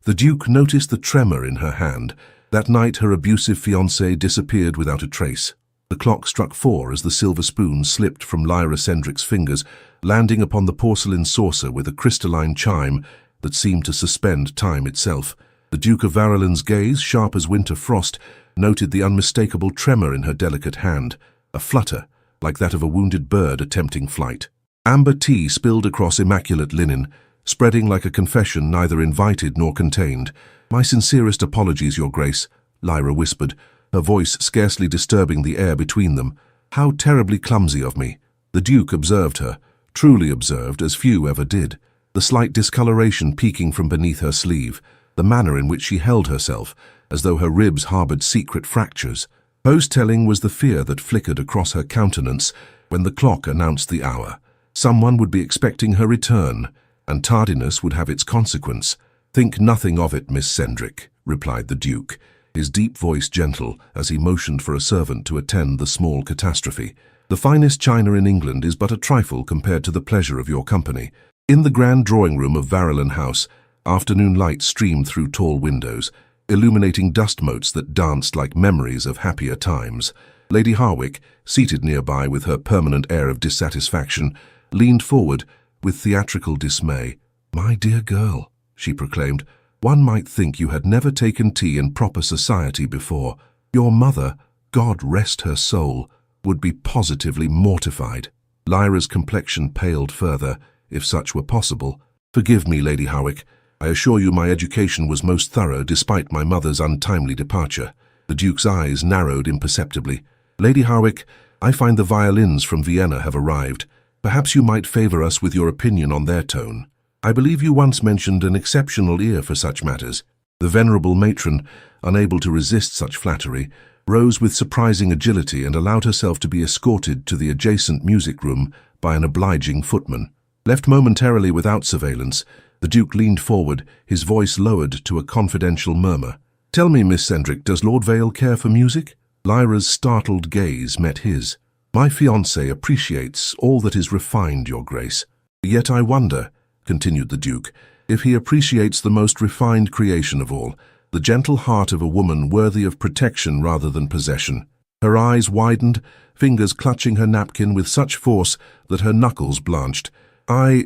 The Duke noticed the tremor in her hand. That night her abusive fiancé disappeared without a trace. The clock struck 4 as the silver spoon slipped from Lyra Sendrick's fingers, landing upon the porcelain saucer with a crystalline chime that seemed to suspend time itself. The Duke of Verulin's gaze, sharp as winter frost, noted the unmistakable tremor in her delicate hand, a flutter, like that of a wounded bird attempting flight. Amber tea spilled across immaculate linen, spreading like a confession neither invited nor contained. "My sincerest apologies, Your Grace," Lyra whispered, her voice scarcely disturbing the air between them. "How terribly clumsy of me." The Duke observed her, truly observed as few ever did, the slight discoloration peeking from beneath her sleeve, the manner in which she held herself, as though her ribs harbored secret fractures. Most telling was the fear that flickered across her countenance when the clock announced the hour. Someone would be expecting her return, and tardiness would have its consequence. "Think nothing of it, Miss Sendrick," replied the Duke, his deep voice gentle as he motioned for a servant to attend the small catastrophe. "The finest china in England is but a trifle compared to the pleasure of your company." In the grand drawing-room of Verulan House, afternoon light streamed through tall windows, illuminating dust motes that danced like memories of happier times. Lady Harwick, seated nearby with her permanent air of dissatisfaction, leaned forward with theatrical dismay. "My dear girl," she proclaimed, "one might think you had never taken tea in proper society before. Your mother, God rest her soul, would be positively mortified." Lyra's complexion paled further, if such were possible. "Forgive me, Lady Harwick. I assure you my education was most thorough despite my mother's untimely departure." The Duke's eyes narrowed imperceptibly. "Lady Harwick, I find the violins from Vienna have arrived. Perhaps you might favor us with your opinion on their tone. I believe you once mentioned an exceptional ear for such matters." The venerable matron, unable to resist such flattery, rose with surprising agility and allowed herself to be escorted to the adjacent music room by an obliging footman. Left momentarily without surveillance, the Duke leaned forward, his voice lowered to a confidential murmur. "Tell me, Miss Sendrick, does Lord Vale care for music?" Lyra's startled gaze met his. "My fiancé appreciates all that is refined, Your Grace. Yet I wonder," continued the Duke, "if he appreciates the most refined creation of all, the gentle heart of a woman worthy of protection rather than possession." Her eyes widened, fingers clutching her napkin with such force that her knuckles blanched. I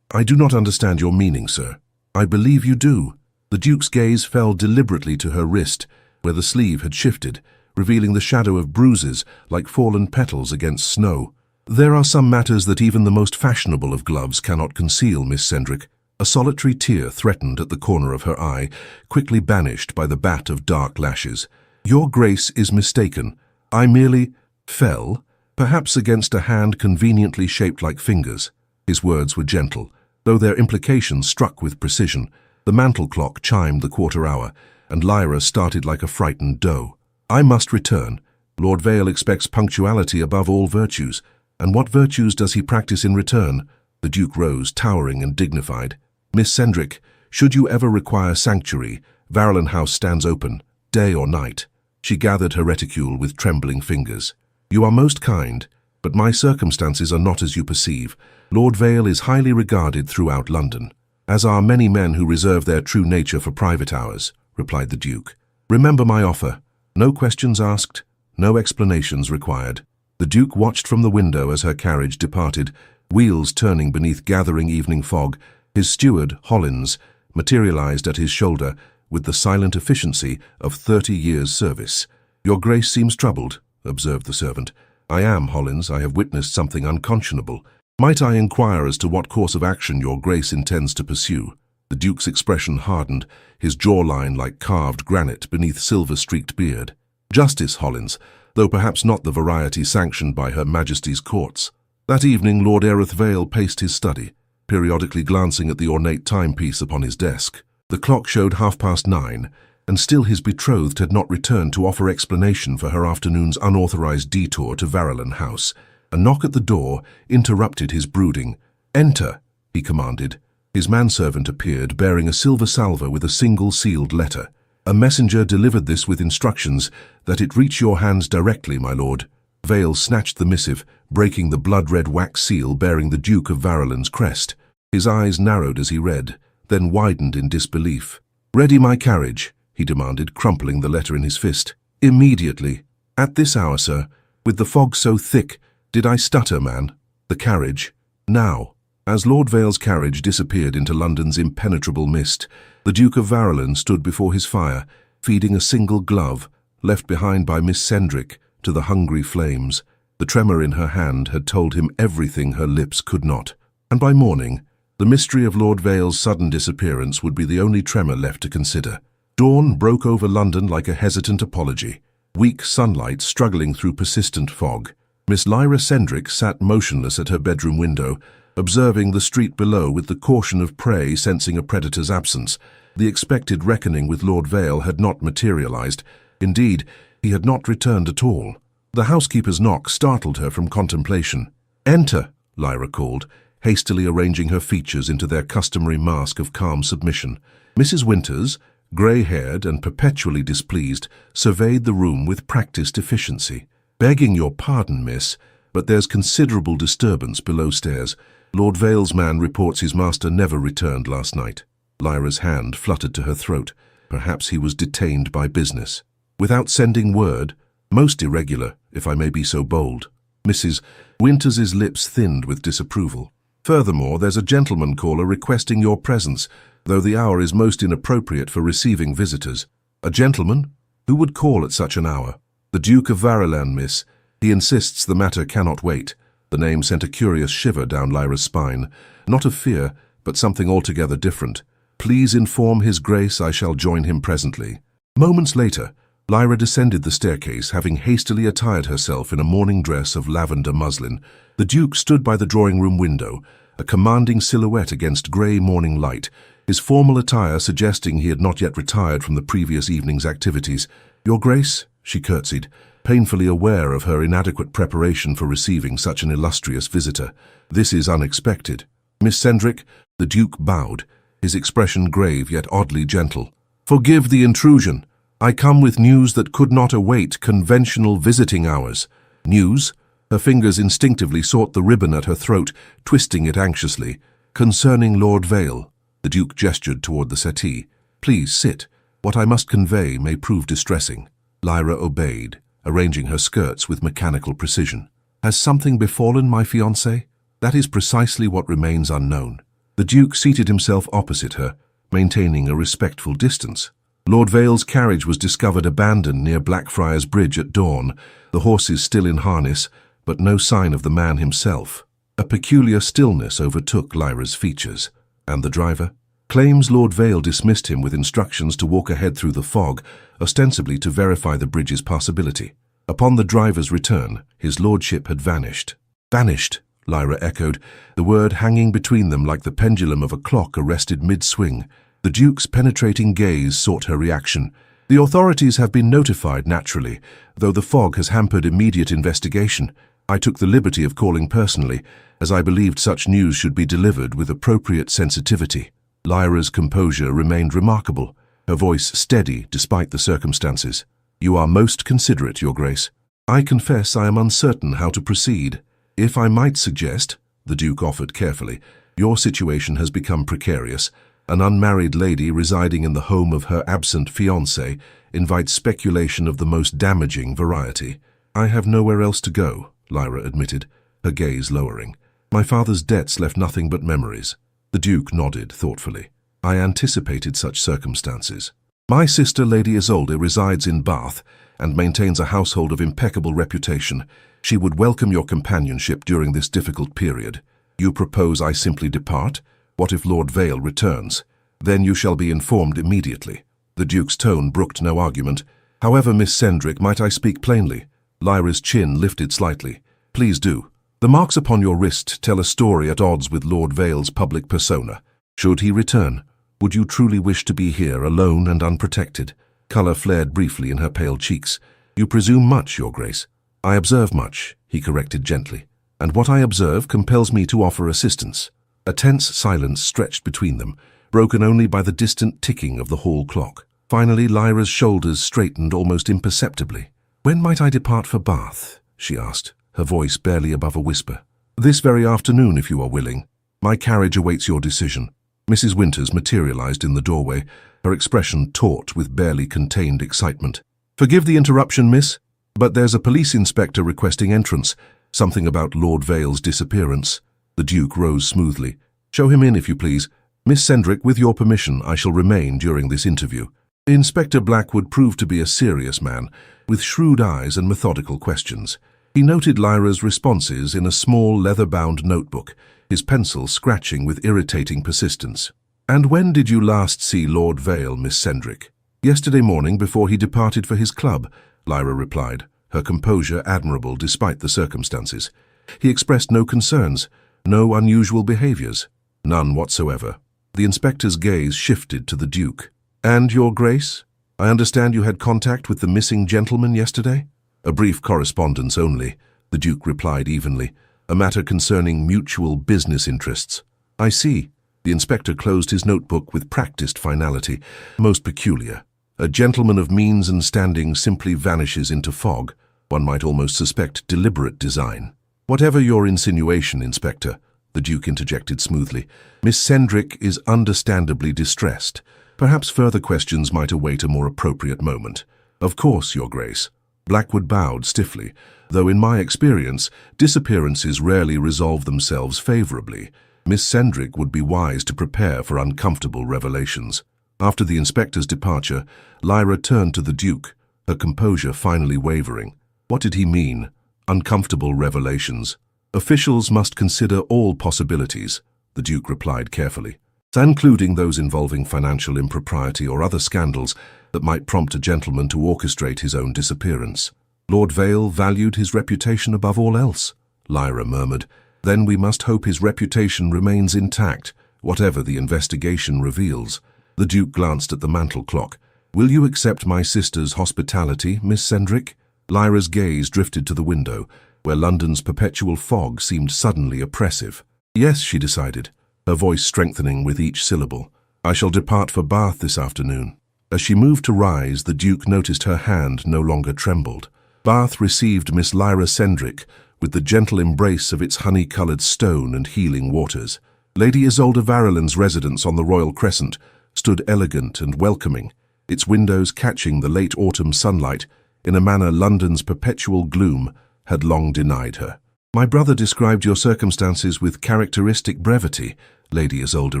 do not understand your meaning, sir." "I believe you do." The Duke's gaze fell deliberately to her wrist, where the sleeve had shifted, revealing the shadow of bruises like fallen petals against snow. "There are some matters that even the most fashionable of gloves cannot conceal, Miss Sendrick." A solitary tear threatened at the corner of her eye, quickly banished by the bat of dark lashes. "Your Grace is mistaken. I merely fell, perhaps against a hand conveniently shaped like fingers." His words were gentle, though their implications struck with precision. The mantel clock chimed the quarter hour, and Lyra started like a frightened doe. "I must return. Lord Vale expects punctuality above all virtues. And what virtues does he practice in return?" The Duke rose, towering and dignified. "Miss Sendrick, should you ever require sanctuary, Verulan House stands open, day or night." She gathered her reticule with trembling fingers. "You are most kind, but my circumstances are not as you perceive. Lord Vale is highly regarded throughout London, as are many men who reserve their true nature for private hours," replied the Duke. "Remember my offer. No questions asked, no explanations required." The Duke watched from the window as her carriage departed, wheels turning beneath gathering evening fog. His steward, Hollins, materialized at his shoulder with the silent efficiency of 30 years' service. "Your Grace seems troubled," observed the servant. "I am, Hollins. I have witnessed something unconscionable. Might I inquire as to what course of action Your Grace intends to pursue?" The Duke's expression hardened, his jawline like carved granite beneath silver-streaked beard. "Justice, Hollins, though perhaps not the variety sanctioned by Her Majesty's courts." That evening Lord Erith Vale paced his study, periodically glancing at the ornate timepiece upon his desk. The clock showed 9:30, and still his betrothed had not returned to offer explanation for her afternoon's unauthorized detour to Verulan House. A knock at the door interrupted his brooding. "Enter," he commanded. His manservant appeared, bearing a silver salver with a single sealed letter. "A messenger delivered this with instructions that it reach your hands directly, my lord." Vale snatched the missive, breaking the blood-red wax seal bearing the Duke of Verulan's crest. His eyes narrowed as he read, then widened in disbelief. "Ready my carriage," he demanded, crumpling the letter in his fist. "Immediately. At this hour, sir. With the fog so thick. Did I stutter, man? The carriage. Now." As Lord Vale's carriage disappeared into London's impenetrable mist, the Duke of Verulam stood before his fire, feeding a single glove, left behind by Miss Sendrick, to the hungry flames. The tremor in her hand had told him everything her lips could not. And by morning, the mystery of Lord Vale's sudden disappearance would be the only tremor left to consider. Dawn broke over London like a hesitant apology, weak sunlight struggling through persistent fog. Miss Lyra Sendrick sat motionless at her bedroom window, observing the street below with the caution of prey sensing a predator's absence. The expected reckoning with Lord Vale had not materialized. Indeed, he had not returned at all. The housekeeper's knock startled her from contemplation. "Enter," Lyra called, hastily arranging her features into their customary mask of calm submission. Mrs. Winters, grey-haired and perpetually displeased, surveyed the room with practiced efficiency. "Begging your pardon, miss, but there's considerable disturbance below stairs. Lord Vale's man reports his master never returned last night." Lyra's hand fluttered to her throat. Perhaps he was detained by business. "Without sending word? Most irregular, if I may be so bold." Mrs. Winters's lips thinned with disapproval. "Furthermore, there's a gentleman caller requesting your presence, though the hour is most inappropriate for receiving visitors." "A gentleman? Who would call at such an hour?" "The Duke of Verulam, miss. He insists the matter cannot wait." The name sent a curious shiver down Lyra's spine. Not of fear, but something altogether different. "Please inform His Grace I shall join him presently." Moments later, Lyra descended the staircase, having hastily attired herself in a morning dress of lavender muslin. The Duke stood by the drawing-room window, a commanding silhouette against grey morning light, his formal attire suggesting he had not yet retired from the previous evening's activities. "Your Grace," she curtsied, painfully aware of her inadequate preparation for receiving such an illustrious visitor. "This is unexpected." "Miss Sendrick," the Duke bowed, his expression grave yet oddly gentle. "Forgive the intrusion. I come with news that could not await conventional visiting hours." "News?" Her fingers instinctively sought the ribbon at her throat, twisting it anxiously. "Concerning Lord Vale." The Duke gestured toward the settee. "Please sit. What I must convey may prove distressing." Lyra obeyed, arranging her skirts with mechanical precision. "Has something befallen my fiancé?" "That is precisely what remains unknown." The Duke seated himself opposite her, maintaining a respectful distance. Lord Vale's carriage was discovered abandoned near Blackfriars Bridge at dawn, the horses still in harness, but no sign of the man himself. A peculiar stillness overtook Lyra's features. "And the driver?" Claims Lord Vale dismissed him with instructions to walk ahead through the fog, ostensibly to verify the bridge's passability. Upon the driver's return, his lordship had vanished. "Vanished," Lyra echoed, the word hanging between them like the pendulum of a clock arrested mid-swing. The Duke's penetrating gaze sought her reaction. "The authorities have been notified, naturally, though the fog has hampered immediate investigation. I took the liberty of calling personally, as I believed such news should be delivered with appropriate sensitivity." Lyra's composure remained remarkable, her voice steady despite the circumstances. "You are most considerate, Your Grace. I confess I am uncertain how to proceed. If I might suggest," the Duke offered carefully, "your situation has become precarious. An unmarried lady residing in the home of her absent fiancé invites speculation of the most damaging variety." "I have nowhere else to go," Lyra admitted, her gaze lowering. "My father's debts left nothing but memories." The Duke nodded thoughtfully. "I anticipated such circumstances. My sister, Lady Isolde, resides in Bath and maintains a household of impeccable reputation. She would welcome your companionship during this difficult period. You propose I simply depart? What if Lord Vale returns? Then you shall be informed immediately." The Duke's tone brooked no argument. "However, Miss Sendrick, might I speak plainly?" Lyra's chin lifted slightly. "Please do. The marks upon your wrist tell a story at odds with Lord Vale's public persona. Should he return, would you truly wish to be here alone and unprotected?" Colour flared briefly in her pale cheeks. "You presume much, Your Grace." "I observe much," he corrected gently, "and what I observe compels me to offer assistance." A tense silence stretched between them, broken only by the distant ticking of the hall clock. Finally, Lyra's shoulders straightened almost imperceptibly. "When might I depart for Bath?" she asked, her voice barely above a whisper. "This very afternoon, if you are willing. My carriage awaits your decision." Mrs. Winters materialized in the doorway, her expression taut with barely contained excitement. "Forgive the interruption, miss, but there's a police inspector requesting entrance. Something about Lord Vale's disappearance." The Duke rose smoothly. "Show him in, if you please. Miss Sendrick, with your permission, I shall remain during this interview." Inspector Blackwood proved to be a serious man, with shrewd eyes and methodical questions. He noted Lyra's responses in a small leather-bound notebook, his pencil scratching with irritating persistence. "And when did you last see Lord Vale, Miss Sendrick?" "Yesterday morning, before he departed for his club," Lyra replied, her composure admirable despite the circumstances. "He expressed no concerns, no unusual behaviors." "None whatsoever." The inspector's gaze shifted to the Duke. "And, Your Grace, I understand you had contact with the missing gentleman yesterday?" "A brief correspondence only," the Duke replied evenly. "A matter concerning mutual business interests." "I see." The inspector closed his notebook with practiced finality. "Most peculiar. A gentleman of means and standing simply vanishes into fog. One might almost suspect deliberate design." "Whatever your insinuation, Inspector," the Duke interjected smoothly, "Miss Sendrick is understandably distressed. Perhaps further questions might await a more appropriate moment." "Of course, Your Grace." Blackwood bowed stiffly, though in my experience, disappearances rarely resolve themselves favorably. Miss Sendrick would be wise to prepare for uncomfortable revelations. After the inspector's departure, Lyra turned to the Duke, her composure finally wavering. What did he mean? Uncomfortable revelations. "Officials must consider all possibilities," the Duke replied carefully, "including those involving financial impropriety or other scandals that might prompt a gentleman to orchestrate his own disappearance." "Lord Vale valued his reputation above all else," Lyra murmured. "Then we must hope his reputation remains intact, whatever the investigation reveals." The Duke glanced at the mantel clock. "Will you accept my sister's hospitality, Miss Sendrick?" Lyra's gaze drifted to the window, where London's perpetual fog seemed suddenly oppressive. "Yes," she decided, her voice strengthening with each syllable. "I shall depart for Bath this afternoon." As she moved to rise, the Duke noticed her hand no longer trembled. Bath received Miss Lyra Sendrick with the gentle embrace of its honey-coloured stone and healing waters. Lady Isolde Varrolin's residence on the Royal Crescent stood elegant and welcoming, its windows catching the late autumn sunlight in a manner London's perpetual gloom had long denied her. "My brother described your circumstances with characteristic brevity," Lady Isolde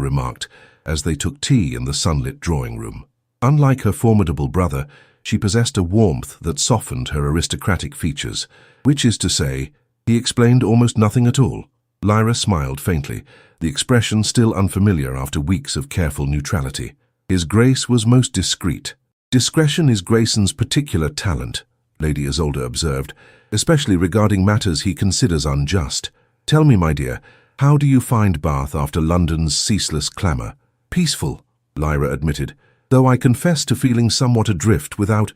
remarked, as they took tea in the sunlit drawing-room. Unlike her formidable brother, she possessed a warmth that softened her aristocratic features, which is to say, he explained almost nothing at all. Lyra smiled faintly, the expression still unfamiliar after weeks of careful neutrality. "His Grace was most discreet." "Discretion is Grayson's particular talent," Lady Isolde observed, "especially regarding matters he considers unjust. Tell me, my dear, how do you find Bath after London's ceaseless clamour?" "Peaceful," Lyra admitted, "though I confess to feeling somewhat adrift without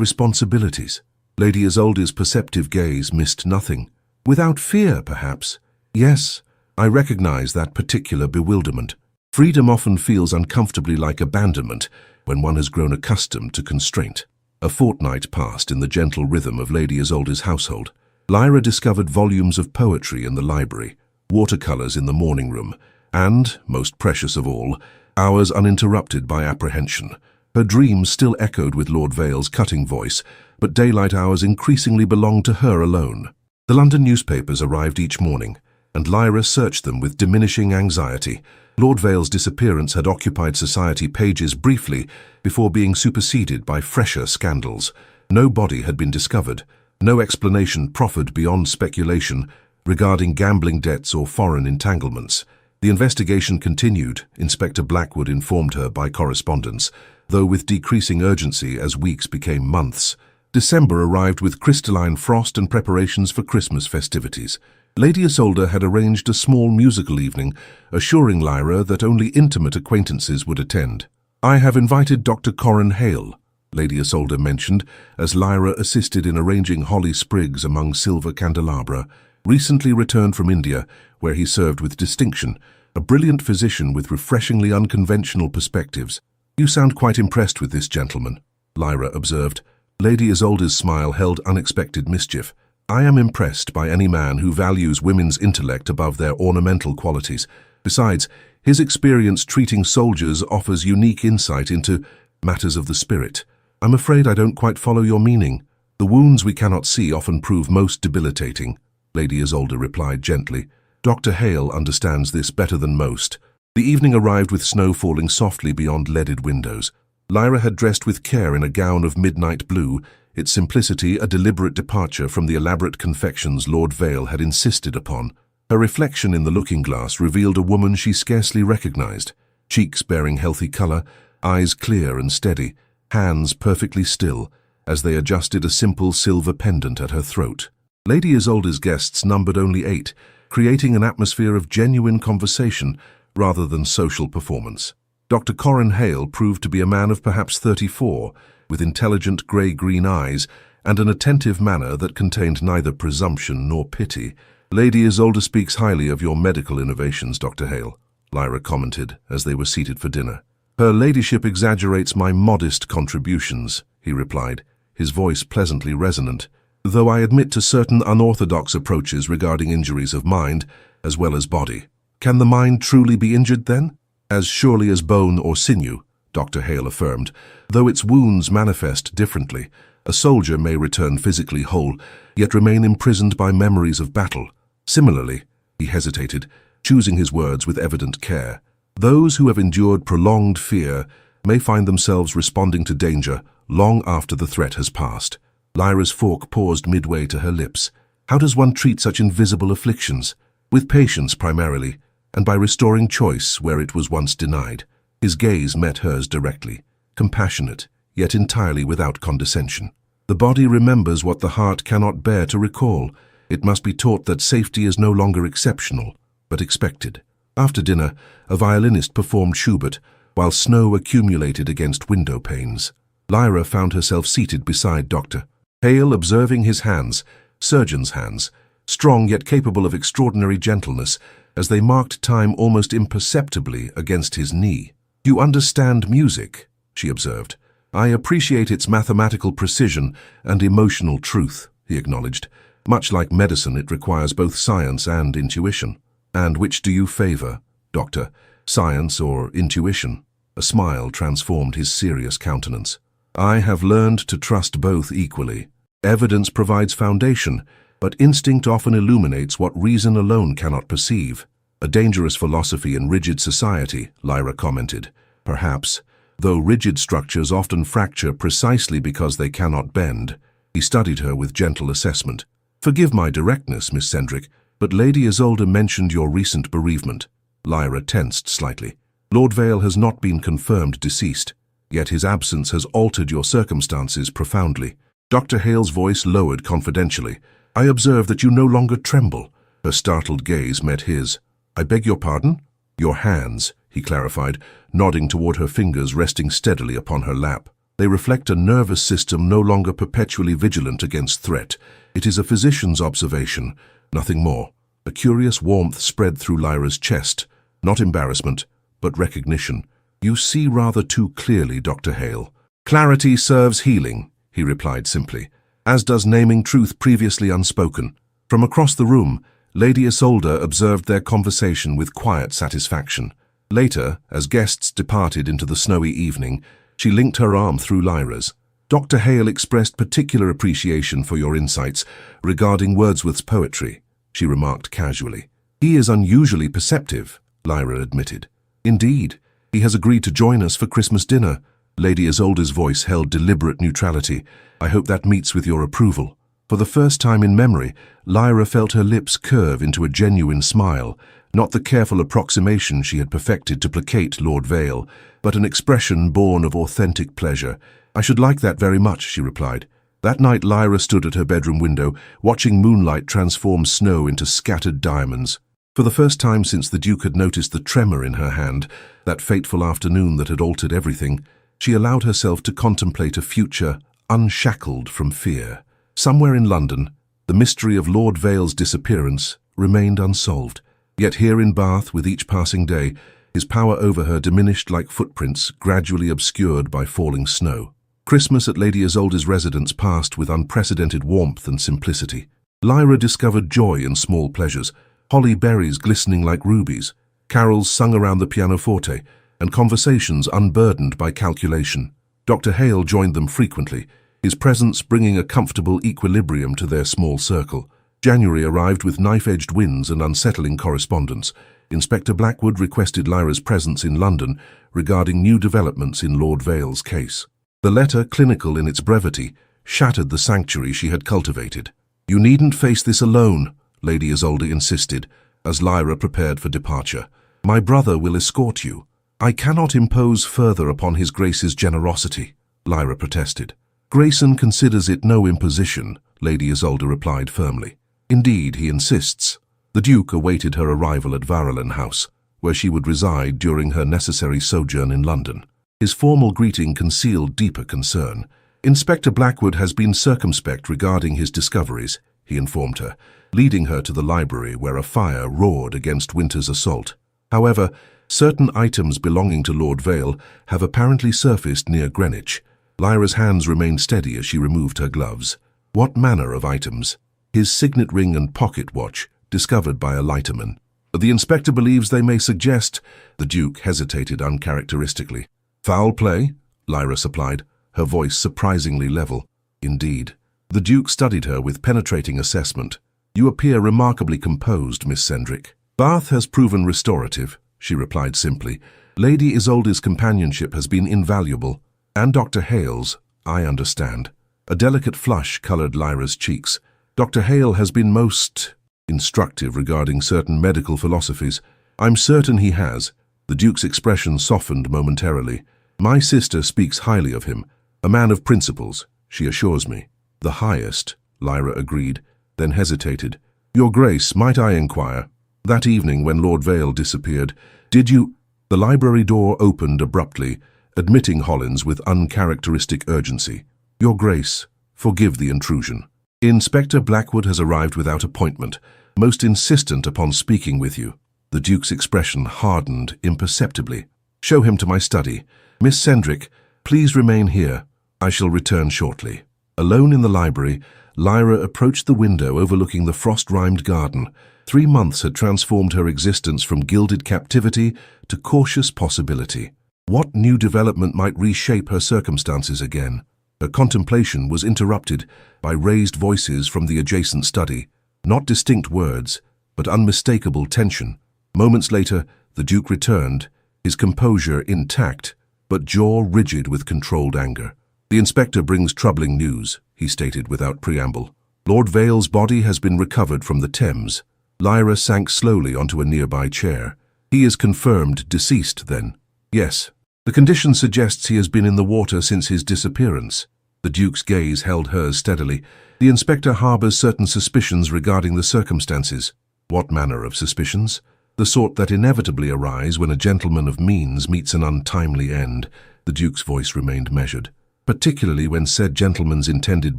responsibilities." Lady Isolde's perceptive gaze missed nothing. "Without fear, perhaps?" "Yes, I recognize that particular bewilderment. Freedom often feels uncomfortably like abandonment when one has grown accustomed to constraint." A fortnight passed in the gentle rhythm of Lady Isolde's household. Lyra discovered volumes of poetry in the library, watercolours in the morning room, and, most precious of all, hours uninterrupted by apprehension. Her dreams still echoed with Lord Vale's cutting voice, but daylight hours increasingly belonged to her alone. The London newspapers arrived each morning, and Lyra searched them with diminishing anxiety. Lord Vale's disappearance had occupied society pages briefly before being superseded by fresher scandals. No body had been discovered, no explanation proffered beyond speculation regarding gambling debts or foreign entanglements. The investigation continued, Inspector Blackwood informed her by correspondence, though with decreasing urgency as weeks became months. December arrived with crystalline frost and preparations for Christmas festivities. Lady Isolde had arranged a small musical evening, assuring Lyra that only intimate acquaintances would attend. "I have invited Dr. Corran Hale," Lady Isolde mentioned, as Lyra assisted in arranging holly sprigs among silver candelabra. "Recently returned from India, where he served with distinction, a brilliant physician with refreshingly unconventional perspectives." "You sound quite impressed with this gentleman," Lyra observed. Lady Isolde's smile held unexpected mischief. "I am impressed by any man who values women's intellect above their ornamental qualities. Besides, his experience treating soldiers offers unique insight into matters of the spirit. I'm afraid I don't quite follow your meaning. The wounds we cannot see often prove most debilitating, Lady Isolde replied gently. Dr. Hale understands this better than most. The evening arrived with snow falling softly beyond leaded windows. Lyra had dressed with care in a gown of midnight blue, its simplicity a deliberate departure from the elaborate confections Lord Vale had insisted upon. Her reflection in the looking-glass revealed a woman she scarcely recognized, cheeks bearing healthy color, eyes clear and steady, hands perfectly still, as they adjusted a simple silver pendant at her throat. Lady Isolde's guests numbered only 8, creating an atmosphere of genuine conversation rather than social performance. Dr. Corrin Hale proved to be a man of perhaps 34, with intelligent grey-green eyes and an attentive manner that contained neither presumption nor pity. Lady Isolde speaks highly of your medical innovations, Dr. Hale, Lyra commented as they were seated for dinner. Her ladyship exaggerates my modest contributions, he replied, his voice pleasantly resonant, though I admit to certain unorthodox approaches regarding injuries of mind as well as body. Can the mind truly be injured then? As surely as bone or sinew, Dr. Hale affirmed, though its wounds manifest differently. A soldier may return physically whole, yet remain imprisoned by memories of battle. Similarly, he hesitated, choosing his words with evident care. Those who have endured prolonged fear may find themselves responding to danger long after the threat has passed. Lyra's fork paused midway to her lips. How does one treat such invisible afflictions? With patience primarily, and by restoring choice where it was once denied. His gaze met hers directly, compassionate, yet entirely without condescension. The body remembers what the heart cannot bear to recall. It must be taught that safety is no longer exceptional, but expected. After dinner, a violinist performed Schubert, while snow accumulated against window panes. Lyra found herself seated beside Dr. Hale, observing his hands, surgeon's hands, strong yet capable of extraordinary gentleness, as they marked time almost imperceptibly against his knee. You understand music, she observed. I appreciate its mathematical precision and emotional truth, he acknowledged. Much like medicine, it requires both science and intuition. And which do you favor, Doctor? Science or intuition? A smile transformed his serious countenance. I have learned to trust both equally. Evidence provides foundation, but instinct often illuminates what reason alone cannot perceive. A dangerous philosophy in rigid society, Lyra commented. Perhaps, though rigid structures often fracture precisely because they cannot bend. He studied her with gentle assessment. Forgive my directness, Miss Cendric, but Lady Isolde mentioned your recent bereavement. Lyra tensed slightly. Lord Vale has not been confirmed deceased, yet his absence has altered your circumstances profoundly. Dr. Hale's voice lowered confidentially. I observe that you no longer tremble. Her startled gaze met his. I beg your pardon? Your hands, he clarified, nodding toward her fingers resting steadily upon her lap. They reflect a nervous system no longer perpetually vigilant against threat. It is a physician's observation, nothing more. A curious warmth spread through Lyra's chest, not embarrassment, but recognition. You see rather too clearly, Dr. Hale. Clarity serves healing, he replied simply, as does naming truth previously unspoken. From across the room, Lady Isolde observed their conversation with quiet satisfaction. Later, as guests departed into the snowy evening, she linked her arm through Lyra's. Dr. Hale expressed particular appreciation for your insights regarding Wordsworth's poetry, she remarked casually. He is unusually perceptive, Lyra admitted. Indeed, he has agreed to join us for Christmas dinner. Lady Isolde's voice held deliberate neutrality. I hope that meets with your approval. For the first time in memory, Lyra felt her lips curve into a genuine smile, not the careful approximation she had perfected to placate Lord Vale, but an expression born of authentic pleasure. I should like that very much, she replied. That night Lyra stood at her bedroom window, watching moonlight transform snow into scattered diamonds. For the first time since the Duke had noticed the tremor in her hand, that fateful afternoon that had altered everything, she allowed herself to contemplate a future unshackled from fear. Somewhere in London, the mystery of Lord Vale's disappearance remained unsolved. Yet here in Bath, with each passing day, his power over her diminished like footprints gradually obscured by falling snow. Christmas at Lady Isolde's residence passed with unprecedented warmth and simplicity. Lyra discovered joy in small pleasures, holly berries glistening like rubies, carols sung around the pianoforte, and conversations unburdened by calculation. Dr. Hale joined them frequently, his presence bringing a comfortable equilibrium to their small circle. January arrived with knife-edged winds and unsettling correspondence. Inspector Blackwood requested Lyra's presence in London regarding new developments in Lord Vale's case. The letter, clinical in its brevity, shattered the sanctuary she had cultivated. "You needn't face this alone," Lady Isolde insisted, as Lyra prepared for departure. "My brother will escort you." "I cannot impose further upon His Grace's generosity," Lyra protested. "Grayson considers it no imposition," Lady Isolde replied firmly. "Indeed, he insists." The Duke awaited her arrival at Verulam House, where she would reside during her necessary sojourn in London. His formal greeting concealed deeper concern. "Inspector Blackwood has been circumspect regarding his discoveries," he informed her, leading her to the library where a fire roared against winter's assault. "However, certain items belonging to Lord Vale have apparently surfaced near Greenwich." Lyra's hands remained steady as she removed her gloves. "What manner of items?" "His signet ring and pocket watch, discovered by a lighterman. The inspector believes they may suggest—" The Duke hesitated uncharacteristically. "Foul play?" Lyra supplied, her voice surprisingly level. "Indeed." The Duke studied her with penetrating assessment. "You appear remarkably composed, Miss Sendrick." "Bath has proven restorative," she replied simply. "Lady Isolde's companionship has been invaluable. And Dr. Hale's, I understand." A delicate flush colored Lyra's cheeks. "Dr. Hale has been most instructive regarding certain medical philosophies." "I'm certain he has." The Duke's expression softened momentarily. "My sister speaks highly of him. A man of principles, she assures me." "The highest," Lyra agreed, then hesitated. "Your Grace, might I inquire? That evening when Lord Vale disappeared, did you—" The library door opened abruptly, admitting Hollins with uncharacteristic urgency. "Your Grace, forgive the intrusion. Inspector Blackwood has arrived without appointment, most insistent upon speaking with you." The Duke's expression hardened imperceptibly. "Show him to my study. Miss Sendrick, please remain here. I shall return shortly." Alone in the library, Lyra approached the window overlooking the frost-rimed garden. 3 months had transformed her existence from gilded captivity to cautious possibility. What new development might reshape her circumstances again? Her contemplation was interrupted by raised voices from the adjacent study. Not distinct words, but unmistakable tension. Moments later, the Duke returned, his composure intact, but jaw rigid with controlled anger. "The inspector brings troubling news," he stated without preamble. "Lord Vale's body has been recovered from the Thames." Lyra sank slowly onto a nearby chair. "He is confirmed deceased, then?" "Yes. The condition suggests he has been in the water since his disappearance." The Duke's gaze held hers steadily. "The inspector harbors certain suspicions regarding the circumstances." "What manner of suspicions?" "The sort that inevitably arise when a gentleman of means meets an untimely end." The Duke's voice remained measured. "Particularly when said gentleman's intended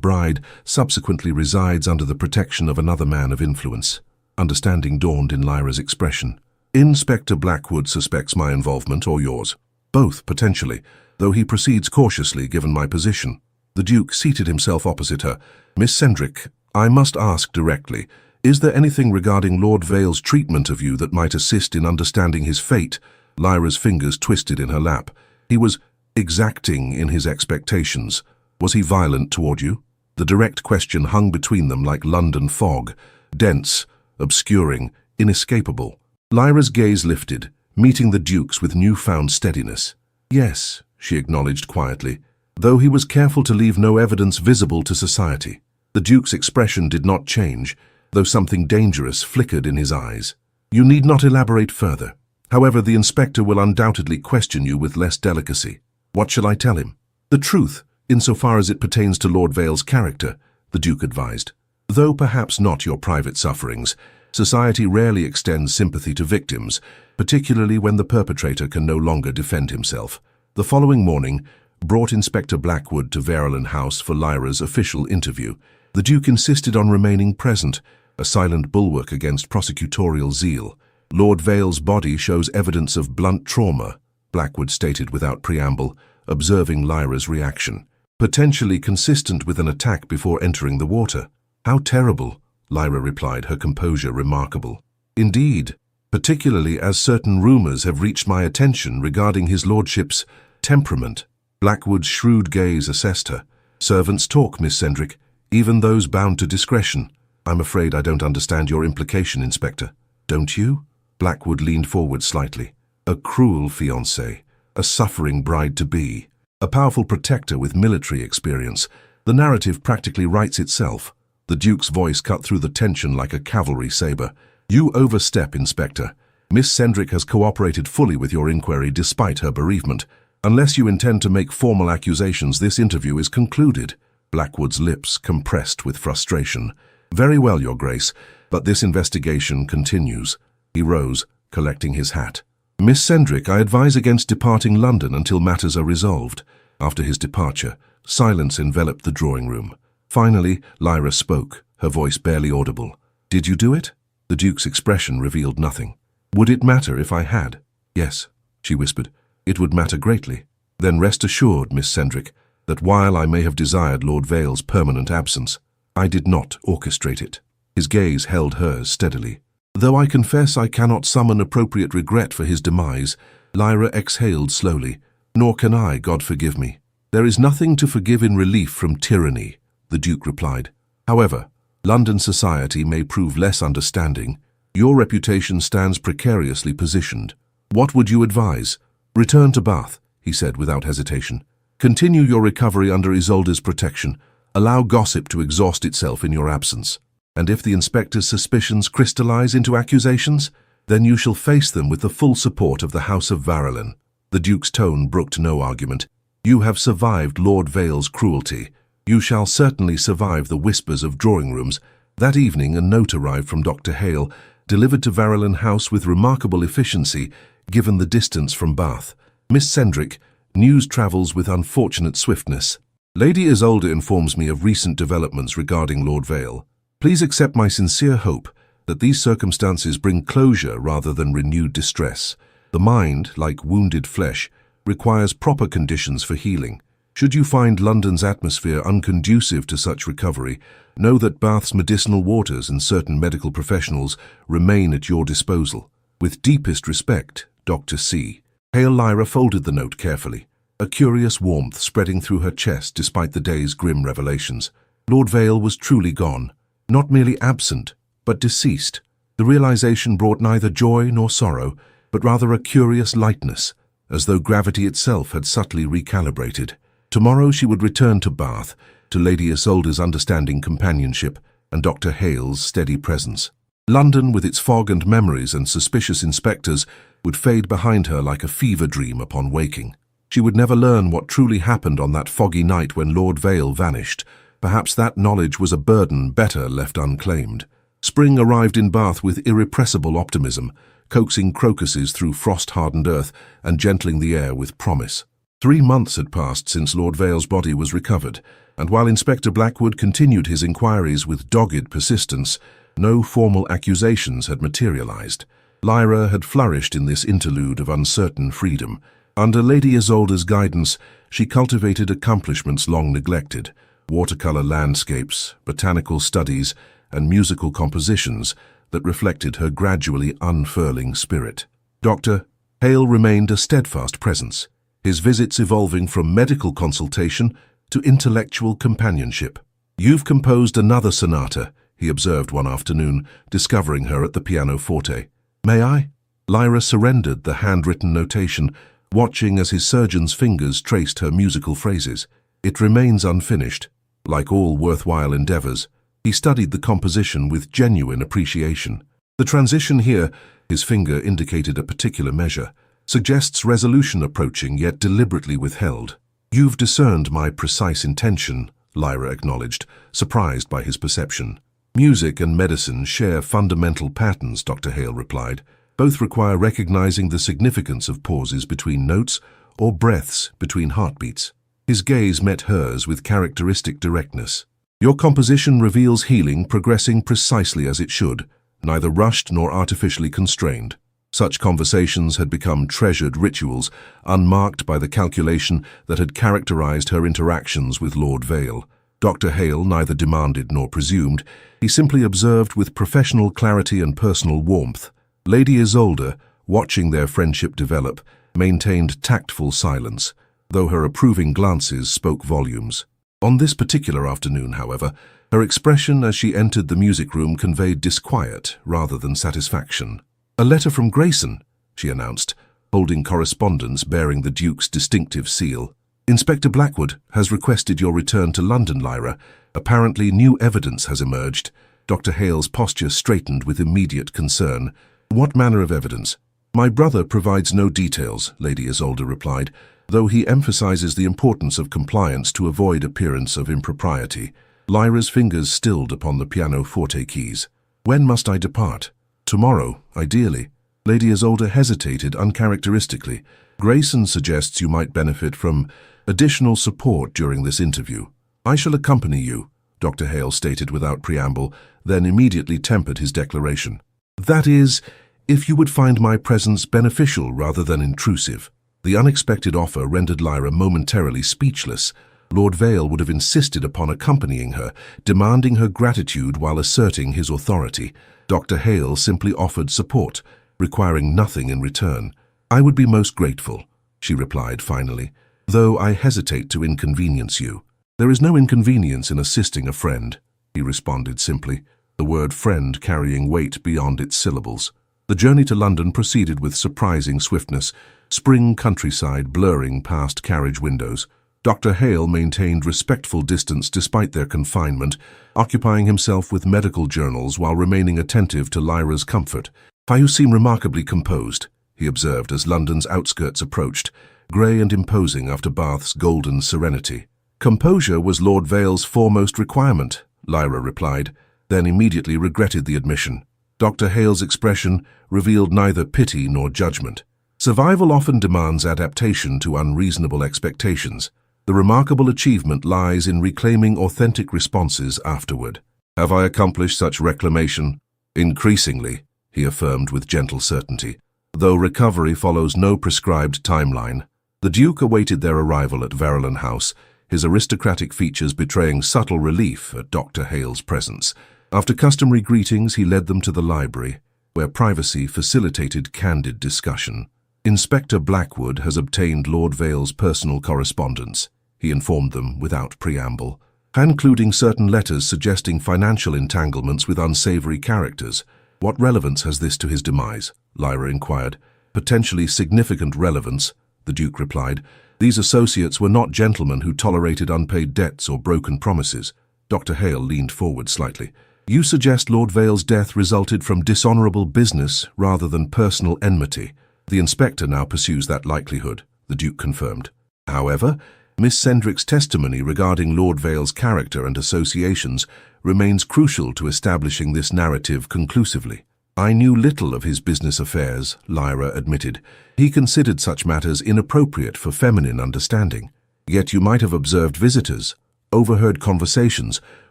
bride subsequently resides under the protection of another man of influence." Understanding dawned in Lyra's expression. "Inspector Blackwood suspects my involvement or yours?" "Both, potentially, though he proceeds cautiously given my position." The Duke seated himself opposite her. "Miss Sendrick, I must ask directly, is there anything regarding Lord Vale's treatment of you that might assist in understanding his fate?" Lyra's fingers twisted in her lap. "He was exacting in his expectations. Was he violent toward you?" The direct question hung between them like London fog, dense, obscuring, inescapable. Lyra's gaze lifted, meeting the Duke's with newfound steadiness. "Yes," she acknowledged quietly, though he was careful to leave no evidence visible to society. The Duke's expression did not change, though something dangerous flickered in his eyes. "You need not elaborate further. However, the inspector will undoubtedly question you with less delicacy." "What shall I tell him?" "The truth, insofar as it pertains to Lord Vale's character," the Duke advised. "Though perhaps not your private sufferings, society rarely extends sympathy to victims, particularly when the perpetrator can no longer defend himself." The following morning brought Inspector Blackwood to Verulam House for Lyra's official interview. The Duke insisted on remaining present, a silent bulwark against prosecutorial zeal. "Lord Vale's body shows evidence of blunt trauma," Blackwood stated without preamble, observing Lyra's reaction. "Potentially consistent with an attack before entering the water." "How terrible," Lyra replied, her composure remarkable. "Indeed." particularly as certain rumours have reached my attention regarding his lordship's temperament." Blackwood's shrewd gaze assessed her. "Servants talk, Miss Sendrick, even those bound to discretion." "I'm afraid I don't understand your implication, Inspector." "Don't you?" Blackwood leaned forward slightly. "A cruel fiancé, a suffering bride-to-be, a powerful protector with military experience. The narrative practically writes itself." The Duke's voice cut through the tension like a cavalry sabre. "You overstep, Inspector. Miss Sendrick has cooperated fully with your inquiry despite her bereavement. Unless you intend to make formal accusations, this interview is concluded." Blackwood's lips compressed with frustration. "Very well, Your Grace, but this investigation continues." He rose, collecting his hat. "Miss Sendrick, I advise against departing London until matters are resolved." After his departure, silence enveloped the drawing room. Finally, Lyra spoke, her voice barely audible. "Did you do it?" The Duke's expression revealed nothing. "Would it matter if I had?" "Yes," she whispered. "It would matter greatly." "Then rest assured, Miss Sendrick, that while I may have desired Lord Vale's permanent absence, I did not orchestrate it." His gaze held hers steadily. "Though I confess I cannot summon appropriate regret for his demise," Lyra exhaled slowly. "Nor can I, God forgive me." "There is nothing to forgive in relief from tyranny," the Duke replied. "However, London society may prove less understanding. Your reputation stands precariously positioned. What would you advise?" "Return to Bath," he said without hesitation. "Continue your recovery under Isolde's protection. Allow gossip to exhaust itself in your absence. And if the inspector's suspicions crystallize into accusations, then you shall face them with the full support of the House of Varelin." The Duke's tone brooked no argument. "You have survived Lord Vale's cruelty. You shall certainly survive the whispers of drawing rooms." That evening a note arrived from Dr. Hale, delivered to Varelin House with remarkable efficiency, given the distance from Bath. "Miss Sendrick, news travels with unfortunate swiftness. Lady Isolde informs me of recent developments regarding Lord Vale. Please accept my sincere hope that these circumstances bring closure rather than renewed distress. The mind, like wounded flesh, requires proper conditions for healing. Should you find London's atmosphere unconducive to such recovery, know that Bath's medicinal waters and certain medical professionals remain at your disposal. With deepest respect, Dr. C." Pale Lyra folded the note carefully, a curious warmth spreading through her chest despite the day's grim revelations. Lord Vale was truly gone, not merely absent, but deceased. The realization brought neither joy nor sorrow, but rather a curious lightness, as though gravity itself had subtly recalibrated. Tomorrow she would return to Bath, to Lady Isolde's understanding companionship and Dr. Hale's steady presence. London, with its fog and memories and suspicious inspectors, would fade behind her like a fever dream upon waking. She would never learn what truly happened on that foggy night when Lord Vale vanished. Perhaps that knowledge was a burden better left unclaimed. Spring arrived in Bath with irrepressible optimism, coaxing crocuses through frost-hardened earth and gentling the air with promise. 3 months had passed since Lord Vale's body was recovered, and while Inspector Blackwood continued his inquiries with dogged persistence, no formal accusations had materialized. Lyra had flourished in this interlude of uncertain freedom. Under Lady Isolde's guidance, she cultivated accomplishments long neglected: watercolor landscapes, botanical studies, and musical compositions that reflected her gradually unfurling spirit. Dr. Hale remained a steadfast presence, his visits evolving from medical consultation to intellectual companionship. "You've composed another sonata," he observed one afternoon, discovering her at the pianoforte. "May I?" Lyra surrendered the handwritten notation, watching as his surgeon's fingers traced her musical phrases. "It remains unfinished." Like all worthwhile endeavors, he studied the composition with genuine appreciation. "The transition here," his finger indicated a particular measure, "suggests resolution approaching yet deliberately withheld." "You've discerned my precise intention," Lyra acknowledged, surprised by his perception. "Music and medicine share fundamental patterns," Dr. Hale replied. "Both require recognizing the significance of pauses between notes or breaths between heartbeats." His gaze met hers with characteristic directness. "Your composition reveals healing progressing precisely as it should, neither rushed nor artificially constrained." Such conversations had become treasured rituals, unmarked by the calculation that had characterized her interactions with Lord Vale. Dr. Hale neither demanded nor presumed. He simply observed with professional clarity and personal warmth. Lady Isolde, watching their friendship develop, maintained tactful silence, though her approving glances spoke volumes. On this particular afternoon, however, her expression as she entered the music room conveyed disquiet rather than satisfaction. "A letter from Grayson," she announced, holding correspondence bearing the Duke's distinctive seal. "Inspector Blackwood has requested your return to London, Lyra. Apparently new evidence has emerged." Dr. Hale's posture straightened with immediate concern. "What manner of evidence?" "My brother provides no details," Lady Isolde replied, though he emphasizes the importance of compliance to avoid appearance of impropriety. Lyra's fingers stilled upon the pianoforte keys. "When must I depart?" "Tomorrow, ideally." Lady Isolde hesitated uncharacteristically. "Grayson suggests you might benefit from additional support during this interview." "I shall accompany you," Dr. Hale stated without preamble, then immediately tempered his declaration. "That is, if you would find my presence beneficial rather than intrusive." The unexpected offer rendered Lyra momentarily speechless. Lord Vale would have insisted upon accompanying her, demanding her gratitude while asserting his authority. Dr. Hale simply offered support, requiring nothing in return. "I would be most grateful," she replied finally, "though I hesitate to inconvenience you." "There is no inconvenience in assisting a friend," he responded simply, the word friend carrying weight beyond its syllables. The journey to London proceeded with surprising swiftness, spring countryside blurring past carriage windows. Dr. Hale maintained respectful distance despite their confinement, occupying himself with medical journals while remaining attentive to Lyra's comfort. "You seem remarkably composed," he observed as London's outskirts approached, grey and imposing after Bath's golden serenity. "Composure was Lord Vale's foremost requirement," Lyra replied, then immediately regretted the admission. Dr. Hale's expression revealed neither pity nor judgment. Survival often demands adaptation to unreasonable expectations. The remarkable achievement lies in reclaiming authentic responses afterward. "Have I accomplished such reclamation?" "Increasingly," he affirmed with gentle certainty, though recovery follows no prescribed timeline. The Duke awaited their arrival at Verulam House, his aristocratic features betraying subtle relief at Dr. Hale's presence. After customary greetings, he led them to the library, where privacy facilitated candid discussion. "Inspector Blackwood has obtained Lord Vale's personal correspondence," he informed them without preamble, including certain letters suggesting financial entanglements with unsavory characters. "What relevance has this to his demise?" Lyra inquired. "Potentially significant relevance," the Duke replied. "These associates were not gentlemen who tolerated unpaid debts or broken promises." Dr. Hale leaned forward slightly. "You suggest Lord Vale's death resulted from dishonorable business rather than personal enmity." "The inspector now pursues that likelihood," the Duke confirmed. "However, Miss Sendrick's testimony regarding Lord Vale's character and associations remains crucial to establishing this narrative conclusively." "I knew little of his business affairs," Lyra admitted. "He considered such matters inappropriate for feminine understanding. Yet you might have observed visitors, overheard conversations,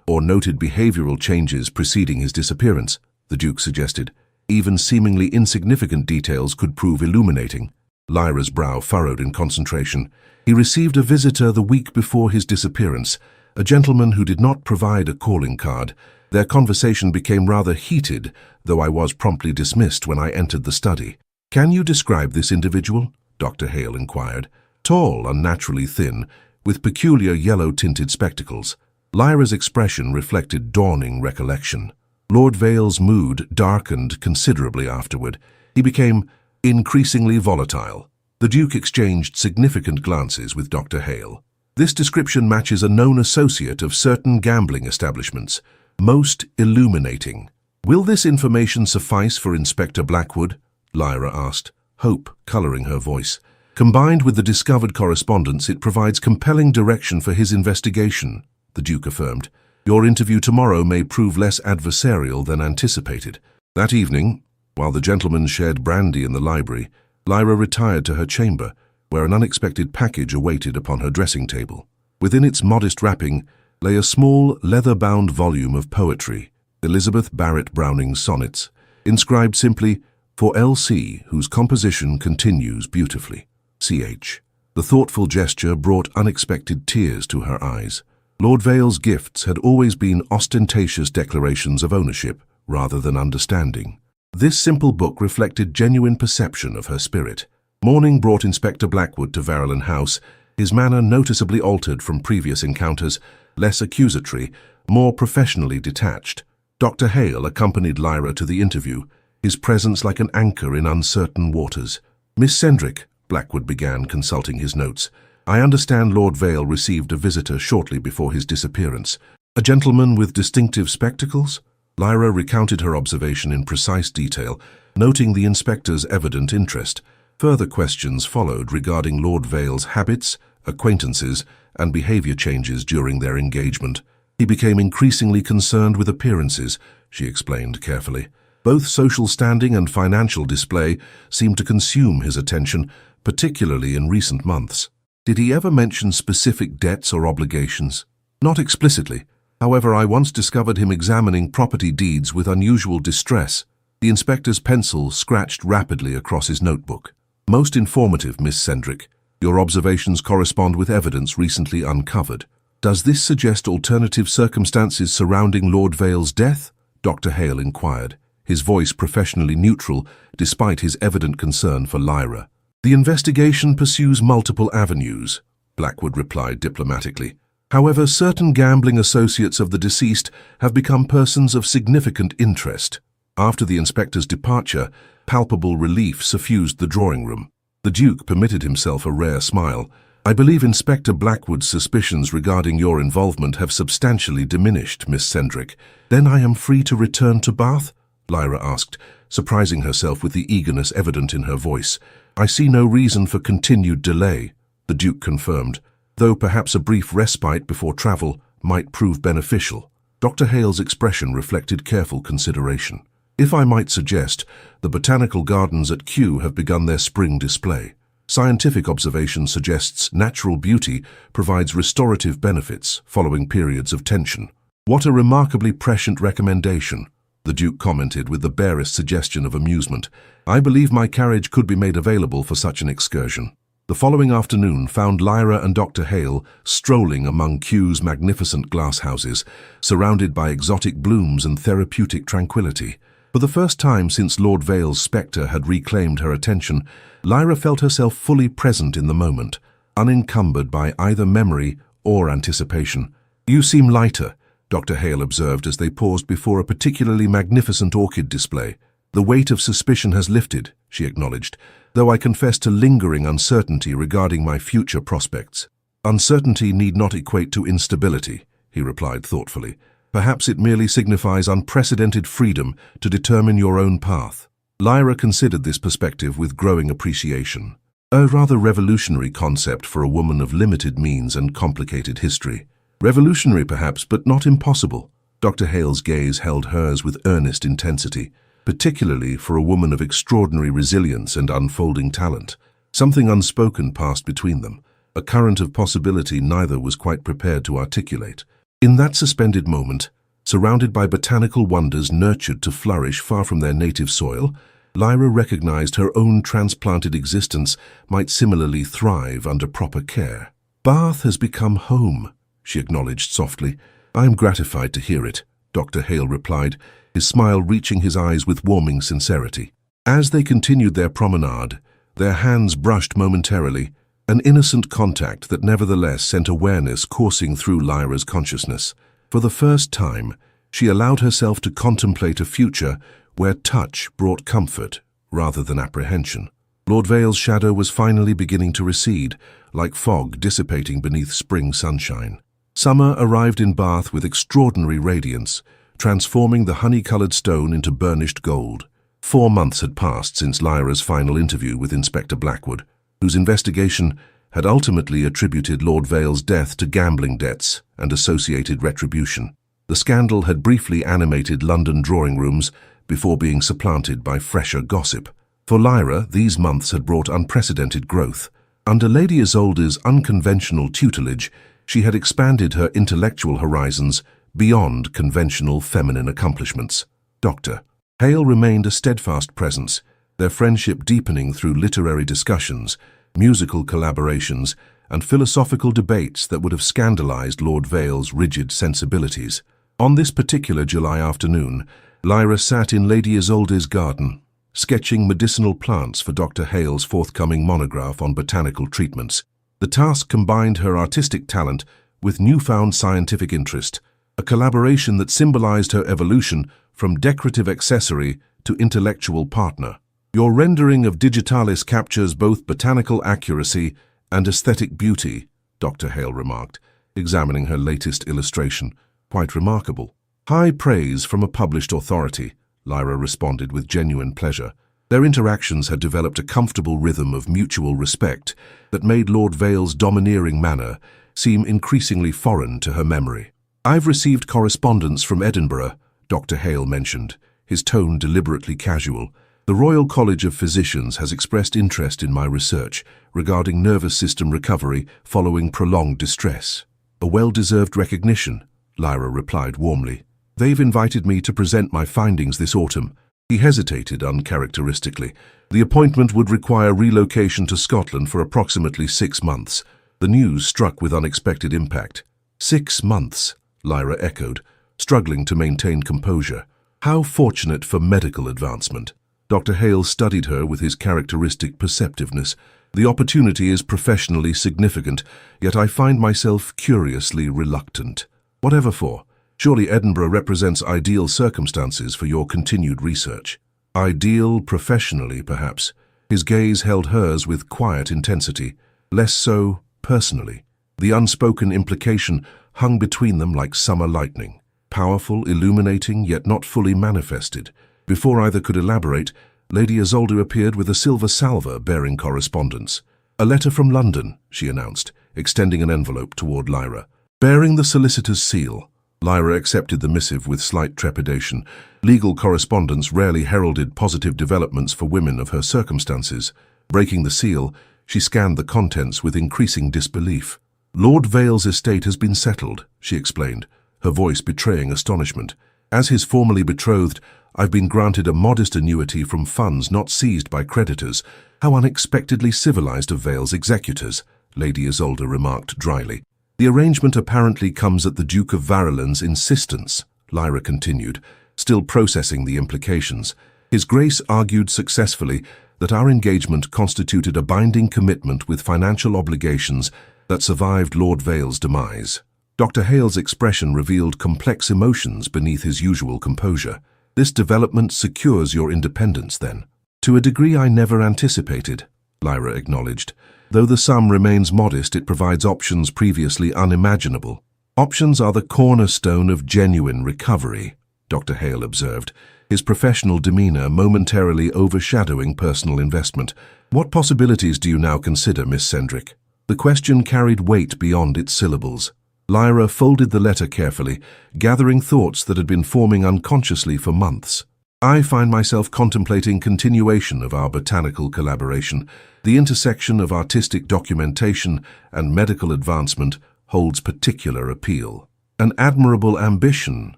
or noted behavioral changes preceding his disappearance," the Duke suggested. "Even seemingly insignificant details could prove illuminating." Lyra's brow furrowed in concentration. "He received a visitor the week before his disappearance, a gentleman who did not provide a calling card. Their conversation became rather heated, though I was promptly dismissed when I entered the study." "Can you describe this individual?" Dr. Hale inquired. "Tall, unnaturally thin, with peculiar yellow-tinted spectacles." Lyra's expression reflected dawning recollection. Lord Vale's mood darkened considerably afterward. He became increasingly volatile. The Duke exchanged significant glances with Dr. Hale. "This description matches a known associate of certain gambling establishments. Most illuminating." "Will this information suffice for Inspector Blackwood?" Lyra asked, hope coloring her voice. "Combined with the discovered correspondence, it provides compelling direction for his investigation," the Duke affirmed. "Your interview tomorrow may prove less adversarial than anticipated." That evening, while the gentlemen shared brandy in the library, Lyra retired to her chamber, where an unexpected package awaited upon her dressing table. Within its modest wrapping lay a small, leather-bound volume of poetry, Elizabeth Barrett Browning's sonnets, inscribed simply, "For L.C., whose composition continues beautifully. C.H." The thoughtful gesture brought unexpected tears to her eyes. Lord Vale's gifts had always been ostentatious declarations of ownership rather than understanding. This simple book reflected genuine perception of her spirit. Morning brought Inspector Blackwood to Verulam House, his manner noticeably altered from previous encounters, less accusatory, more professionally detached. Dr. Hale accompanied Lyra to the interview, his presence like an anchor in uncertain waters. "Miss Sendrick," Blackwood began, consulting his notes, "I understand Lord Vale received a visitor shortly before his disappearance. A gentleman with distinctive spectacles?" Lyra recounted her observation in precise detail, noting the inspector's evident interest. Further questions followed regarding Lord Vale's habits, acquaintances, and behavior changes during their engagement. "He became increasingly concerned with appearances," she explained carefully. "Both social standing and financial display seemed to consume his attention, particularly in recent months." "Did he ever mention specific debts or obligations?" "Not explicitly. However, I once discovered him examining property deeds with unusual distress." The inspector's pencil scratched rapidly across his notebook. "Most informative, Miss Sendrick. Your observations correspond with evidence recently uncovered. Does this suggest alternative circumstances surrounding Lord Vale's death?" Dr. Hale inquired, his voice professionally neutral despite his evident concern for Lyra. "The investigation pursues multiple avenues," Blackwood replied diplomatically. "However, certain gambling associates of the deceased have become persons of significant interest." After the inspector's departure, palpable relief suffused the drawing room. The Duke permitted himself a rare smile. "I believe Inspector Blackwood's suspicions regarding your involvement have substantially diminished, Miss Sendrick. Then I am free to return to Bath?" Lyra asked, surprising herself with the eagerness evident in her voice. "I see no reason for continued delay," the Duke confirmed, "though perhaps a brief respite before travel might prove beneficial." Dr. Hale's expression reflected careful consideration. "If I might suggest, the botanical gardens at Kew have begun their spring display. Scientific observation suggests natural beauty provides restorative benefits following periods of tension." "What a remarkably prescient recommendation," the Duke commented with the barest suggestion of amusement. "I believe my carriage could be made available for such an excursion." The following afternoon found Lyra and Dr. Hale strolling among Kew's magnificent glasshouses, surrounded by exotic blooms and therapeutic tranquility. For the first time since Lord Vale's spectre had reclaimed her attention, Lyra felt herself fully present in the moment, unencumbered by either memory or anticipation. "You seem lighter," Dr. Hale observed as they paused before a particularly magnificent orchid display. "The weight of suspicion has lifted," she acknowledged, "though I confess to lingering uncertainty regarding my future prospects." "Uncertainty need not equate to instability," he replied thoughtfully. "Perhaps it merely signifies unprecedented freedom to determine your own path." Lyra considered this perspective with growing appreciation. A rather revolutionary concept for a woman of limited means and complicated history. Revolutionary perhaps, but not impossible. Dr. Hale's gaze held hers with earnest intensity, particularly for a woman of extraordinary resilience and unfolding talent. Something unspoken passed between them, a current of possibility neither was quite prepared to articulate. In that suspended moment, surrounded by botanical wonders nurtured to flourish far from their native soil, Lyra recognized her own transplanted existence might similarly thrive under proper care. "Bath has become home," she acknowledged softly. "I am gratified to hear it," Dr. Hale replied, his smile reaching his eyes with warming sincerity. As they continued their promenade, their hands brushed momentarily, an innocent contact that nevertheless sent awareness coursing through Lyra's consciousness. For the first time, she allowed herself to contemplate a future where touch brought comfort rather than apprehension. Lord Vale's shadow was finally beginning to recede, like fog dissipating beneath spring sunshine. Summer arrived in Bath with extraordinary radiance, transforming the honey-colored stone into burnished gold. 4 months had passed since Lyra's final interview with Inspector Blackwood, whose investigation had ultimately attributed Lord Vale's death to gambling debts and associated retribution. The scandal had briefly animated London drawing rooms before being supplanted by fresher gossip. For Lyra, these months had brought unprecedented growth. Under Lady Isolde's unconventional tutelage, she had expanded her intellectual horizons beyond conventional feminine accomplishments. Dr. Hale remained a steadfast presence, their friendship deepening through literary discussions, musical collaborations, and philosophical debates that would have scandalized Lord Vale's rigid sensibilities. On this particular July afternoon, Lyra sat in Lady Isolde's garden, sketching medicinal plants for Dr. Hale's forthcoming monograph on botanical treatments. The task combined her artistic talent with newfound scientific interest, a collaboration that symbolized her evolution from decorative accessory to intellectual partner. Your rendering of digitalis captures both botanical accuracy and aesthetic beauty, Dr. Hale remarked, examining her latest illustration. Quite remarkable. High praise from a published authority, Lyra responded with genuine pleasure. Their interactions had developed a comfortable rhythm of mutual respect that made Lord Vale's domineering manner seem increasingly foreign to her memory. I've received correspondence from Edinburgh, Dr. Hale mentioned, his tone deliberately casual. The Royal College of Physicians has expressed interest in my research regarding nervous system recovery following prolonged distress. A well-deserved recognition, Lyra replied warmly. They've invited me to present my findings this autumn. He hesitated uncharacteristically. The appointment would require relocation to Scotland for approximately 6 months. The news struck with unexpected impact. 6 months, Lyra echoed, struggling to maintain composure. How fortunate for medical advancement. Dr. Hale studied her with his characteristic perceptiveness. The opportunity is professionally significant, yet I find myself curiously reluctant. Whatever for? Surely Edinburgh represents ideal circumstances for your continued research. Ideal professionally, perhaps. His gaze held hers with quiet intensity, less so personally. The unspoken implication hung between them like summer lightning, powerful, illuminating, yet not fully manifested. Before either could elaborate, Lady Isolde appeared with a silver salver bearing correspondence. A letter from London, she announced, extending an envelope toward Lyra. Bearing the solicitor's seal, Lyra accepted the missive with slight trepidation. Legal correspondence rarely heralded positive developments for women of her circumstances. Breaking the seal, she scanned the contents with increasing disbelief. Lord Vale's estate has been settled, she explained, her voice betraying astonishment. As his formerly betrothed, I've been granted a modest annuity from funds not seized by creditors. How unexpectedly civilized of Vale's executors, Lady Isolde remarked dryly. The arrangement apparently comes at the Duke of Verulam's insistence, Lyra continued, still processing the implications. His Grace argued successfully that our engagement constituted a binding commitment with financial obligations that survived Lord Vale's demise. Dr. Hale's expression revealed complex emotions beneath his usual composure. This development secures your independence, then? To a degree I never anticipated, Lyra acknowledged. Though the sum remains modest, it provides options previously unimaginable. Options are the cornerstone of genuine recovery, Dr. Hale observed, his professional demeanor momentarily overshadowing personal investment. What possibilities do you now consider, Miss Sendrick? The question carried weight beyond its syllables. Lyra folded the letter carefully, gathering thoughts that had been forming unconsciously for months. I find myself contemplating continuation of our botanical collaboration. The intersection of artistic documentation and medical advancement holds particular appeal. An admirable ambition,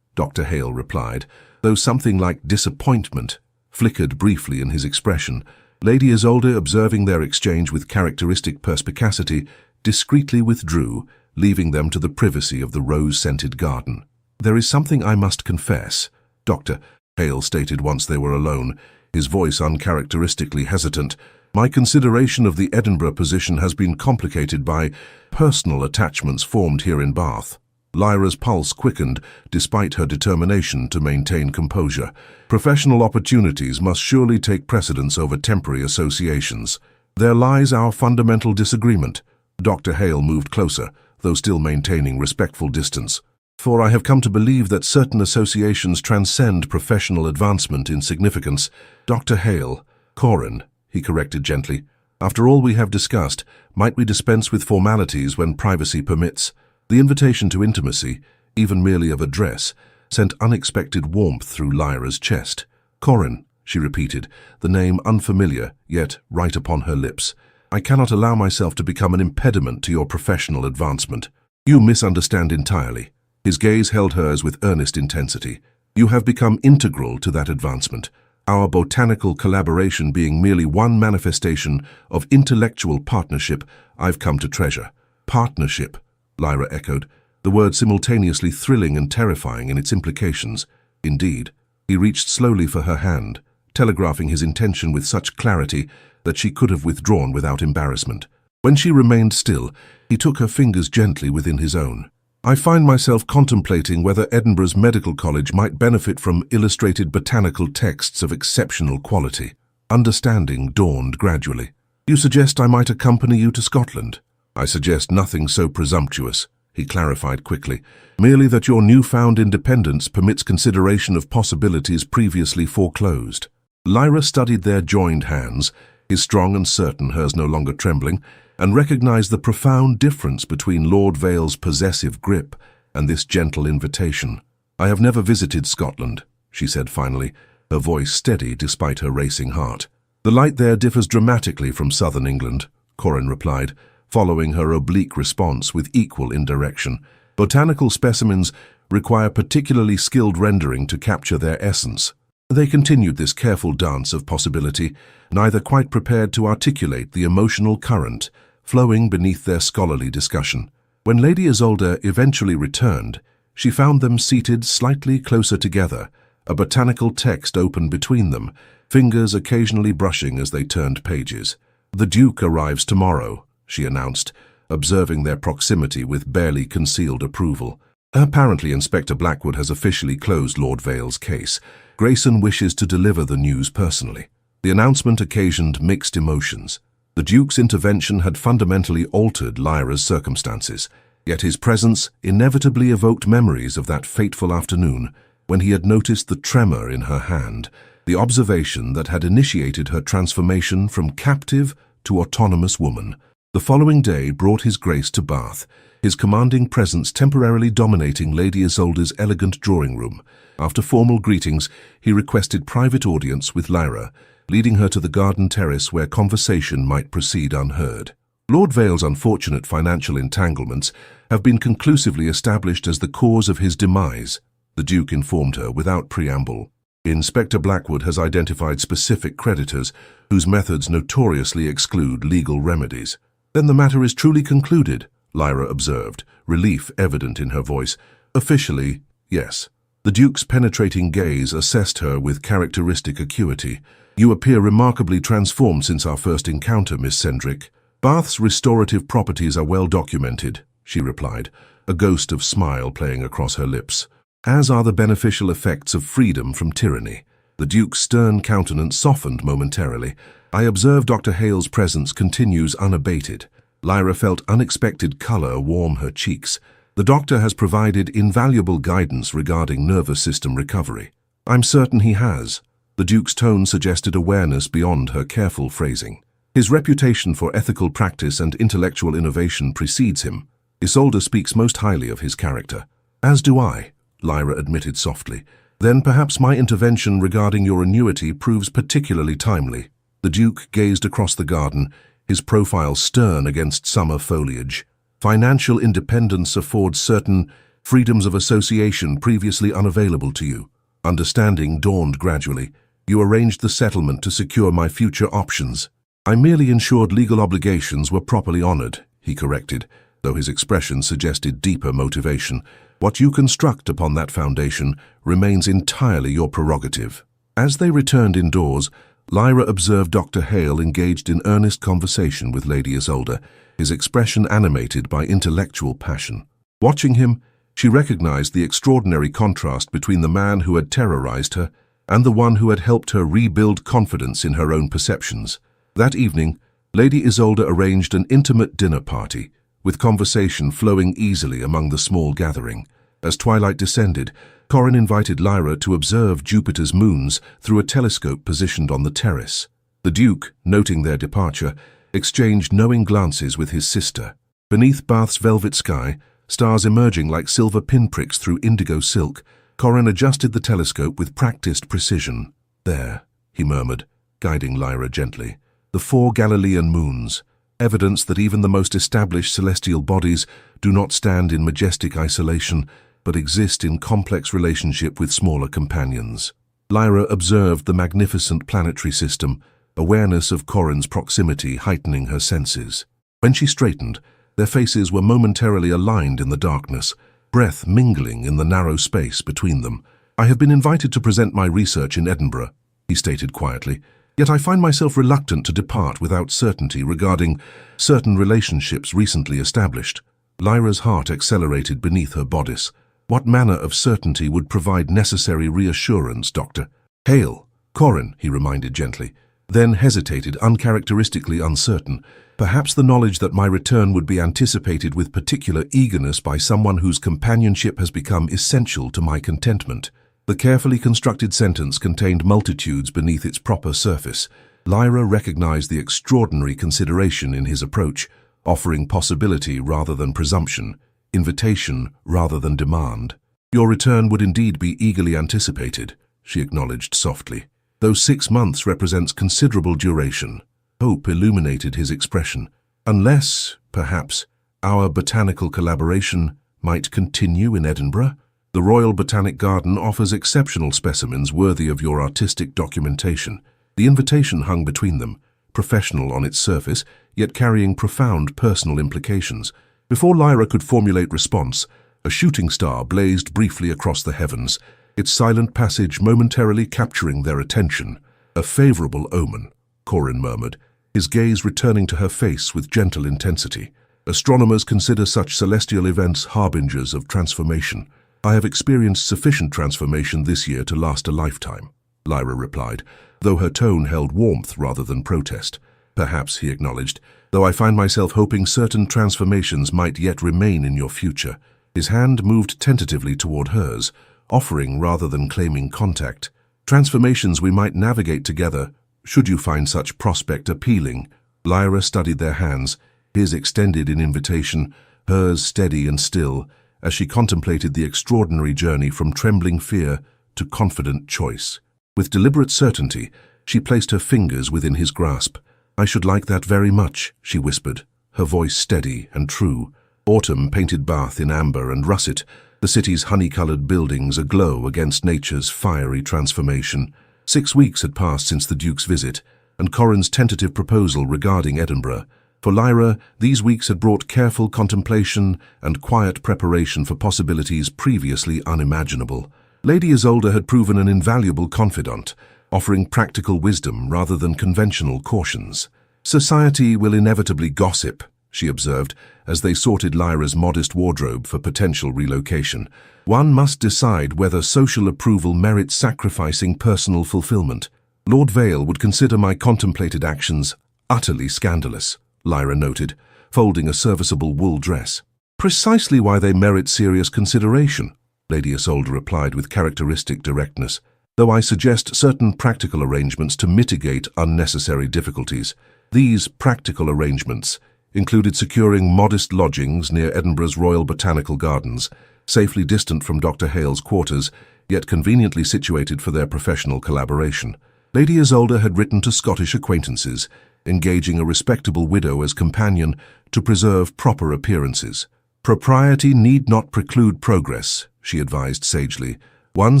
Dr. Hale replied, though something like disappointment flickered briefly in his expression. Lady Isolde, observing their exchange with characteristic perspicacity, discreetly withdrew, leaving them to the privacy of the rose-scented garden. There is something I must confess, Dr. Hale stated once they were alone, his voice uncharacteristically hesitant. My consideration of the Edinburgh position has been complicated by personal attachments formed here in Bath. Lyra's pulse quickened, despite her determination to maintain composure. Professional opportunities must surely take precedence over temporary associations. There lies our fundamental disagreement. Dr. Hale moved closer, though still maintaining respectful distance. For I have come to believe that certain associations transcend professional advancement in significance. Dr. Hale, Corin, he corrected gently. After all we have discussed, might we dispense with formalities when privacy permits? The invitation to intimacy, even merely of address, sent unexpected warmth through Lyra's chest. Corin, she repeated, the name unfamiliar, yet right upon her lips. I cannot allow myself to become an impediment to your professional advancement. You misunderstand entirely. His gaze held hers with earnest intensity. You have become integral to that advancement, our botanical collaboration being merely one manifestation of intellectual partnership I've come to treasure. Partnership, Lyra echoed, the word simultaneously thrilling and terrifying in its implications. Indeed, He reached slowly for her hand, telegraphing his intention with such clarity that she could have withdrawn without embarrassment. When she remained still, he took her fingers gently within his own. I find myself contemplating whether Edinburgh's Medical College might benefit from illustrated botanical texts of exceptional quality. Understanding dawned gradually. You suggest I might accompany you to Scotland? I suggest nothing so presumptuous, he clarified quickly. Merely that your newfound independence permits consideration of possibilities previously foreclosed. Lyra studied their joined hands, his strong and certain, hers no longer trembling, and recognized the profound difference between Lord Vale's possessive grip and this gentle invitation. I have never visited Scotland, she said finally, her voice steady despite her racing heart. The light there differs dramatically from southern England, Corin replied, following her oblique response with equal indirection. Botanical specimens require particularly skilled rendering to capture their essence. They continued this careful dance of possibility, neither quite prepared to articulate the emotional current flowing beneath their scholarly discussion. When Lady Isolde eventually returned, she found them seated slightly closer together, a botanical text open between them, fingers occasionally brushing as they turned pages. The Duke arrives tomorrow, she announced, observing their proximity with barely concealed approval. Apparently Inspector Blackwood has officially closed Lord Vale's case. Grayson wishes to deliver the news personally. The announcement occasioned mixed emotions. The Duke's intervention had fundamentally altered Lyra's circumstances, yet his presence inevitably evoked memories of that fateful afternoon when he had noticed the tremor in her hand, the observation that had initiated her transformation from captive to autonomous woman. The following day brought his Grace to Bath, his commanding presence temporarily dominating Lady Isolde's elegant drawing room. After formal greetings, he requested private audience with Lyra, leading her to the garden terrace where conversation might proceed unheard. Lord Vale's unfortunate financial entanglements have been conclusively established as the cause of his demise, the Duke informed her without preamble. Inspector Blackwood has identified specific creditors whose methods notoriously exclude legal remedies. Then the matter is truly concluded, Lyra observed, relief evident in her voice. Officially, yes. The Duke's penetrating gaze assessed her with characteristic acuity. You appear remarkably transformed since our first encounter, Miss Cendric. Bath's restorative properties are well documented, she replied, a ghost of smile playing across her lips. As are the beneficial effects of freedom from tyranny. The Duke's stern countenance softened momentarily. I observe Dr. Hale's presence continues unabated. Lyra felt unexpected color warm her cheeks. The doctor has provided invaluable guidance regarding nervous system recovery. I'm certain he has. The Duke's tone suggested awareness beyond her careful phrasing. His reputation for ethical practice and intellectual innovation precedes him. Isolde speaks most highly of his character. As do I, Lyra admitted softly. Then perhaps my intervention regarding your annuity proves particularly timely. The Duke gazed across the garden, his profile stern against summer foliage. Financial independence affords certain freedoms of association previously unavailable to you. Understanding dawned gradually. You arranged the settlement to secure my future options. I merely ensured legal obligations were properly honored, he corrected, though his expression suggested deeper motivation. What you construct upon that foundation remains entirely your prerogative. As they returned indoors, Lyra observed Dr. Hale engaged in earnest conversation with Lady Isolde, his expression animated by intellectual passion. Watching him, she recognized the extraordinary contrast between the man who had terrorized her and the one who had helped her rebuild confidence in her own perceptions. That evening, Lady Isolde arranged an intimate dinner party, with conversation flowing easily among the small gathering. As twilight descended, Corin invited Lyra to observe Jupiter's moons through a telescope positioned on the terrace. The Duke, noting their departure, exchanged knowing glances with his sister. Beneath Bath's velvet sky, stars emerging like silver pinpricks through indigo silk, Corin adjusted the telescope with practiced precision. There, he murmured, guiding Lyra gently. The 4 Galilean moons, evidence that even the most established celestial bodies do not stand in majestic isolation, but exist in complex relationship with smaller companions. Lyra observed the magnificent planetary system, awareness of Corin's proximity heightening her senses. When she straightened, their faces were momentarily aligned in the darkness, breath mingling in the narrow space between them. I have been invited to present my research in Edinburgh, he stated quietly, yet I find myself reluctant to depart without certainty regarding certain relationships recently established. Lyra's heart accelerated beneath her bodice. What manner of certainty would provide necessary reassurance, Dr. Hale? Corin, he reminded gently, then hesitated, uncharacteristically uncertain. Perhaps the knowledge that my return would be anticipated with particular eagerness by someone whose companionship has become essential to my contentment. The carefully constructed sentence contained multitudes beneath its proper surface. Lyra recognized the extraordinary consideration in his approach, offering possibility rather than presumption, invitation rather than demand. Your return would indeed be eagerly anticipated, she acknowledged softly. Though 6 months represents considerable duration, hope illuminated his expression. Unless, perhaps, our botanical collaboration might continue in Edinburgh? The Royal Botanic Garden offers exceptional specimens worthy of your artistic documentation. The invitation hung between them, professional on its surface, yet carrying profound personal implications. Before Lyra could formulate response, a shooting star blazed briefly across the heavens, its silent passage momentarily capturing their attention. A favorable omen, Corin murmured, his gaze returning to her face with gentle intensity. Astronomers consider such celestial events harbingers of transformation. I have experienced sufficient transformation this year to last a lifetime, Lyra replied, though her tone held warmth rather than protest. Perhaps, he acknowledged, though I find myself hoping certain transformations might yet remain in your future. His hand moved tentatively toward hers, offering rather than claiming contact. Transformations we might navigate together, should you find such prospect appealing. Lyra studied their hands, his extended in invitation, hers steady and still, as she contemplated the extraordinary journey from trembling fear to confident choice. With deliberate certainty, she placed her fingers within his grasp. I should like that very much, she whispered, her voice steady and true. Autumn painted Bath in amber and russet, the city's honey-colored buildings aglow against nature's fiery transformation. 6 weeks had passed since the Duke's visit, and Corin's tentative proposal regarding Edinburgh. For Lyra, these weeks had brought careful contemplation and quiet preparation for possibilities previously unimaginable. Lady Isolde had proven an invaluable confidant, offering practical wisdom rather than conventional cautions. Society will inevitably gossip, she observed, as they sorted Lyra's modest wardrobe for potential relocation. One must decide whether social approval merits sacrificing personal fulfillment. Lord Vale would consider my contemplated actions utterly scandalous, Lyra noted, folding a serviceable wool dress. Precisely why they merit serious consideration, Lady Isolde replied with characteristic directness, though I suggest certain practical arrangements to mitigate unnecessary difficulties. These practical arrangements included securing modest lodgings near Edinburgh's Royal Botanical Gardens, safely distant from Dr. Hale's quarters, yet conveniently situated for their professional collaboration. Lady Isolde had written to Scottish acquaintances, engaging a respectable widow as companion to preserve proper appearances. Propriety need not preclude progress, she advised sagely. One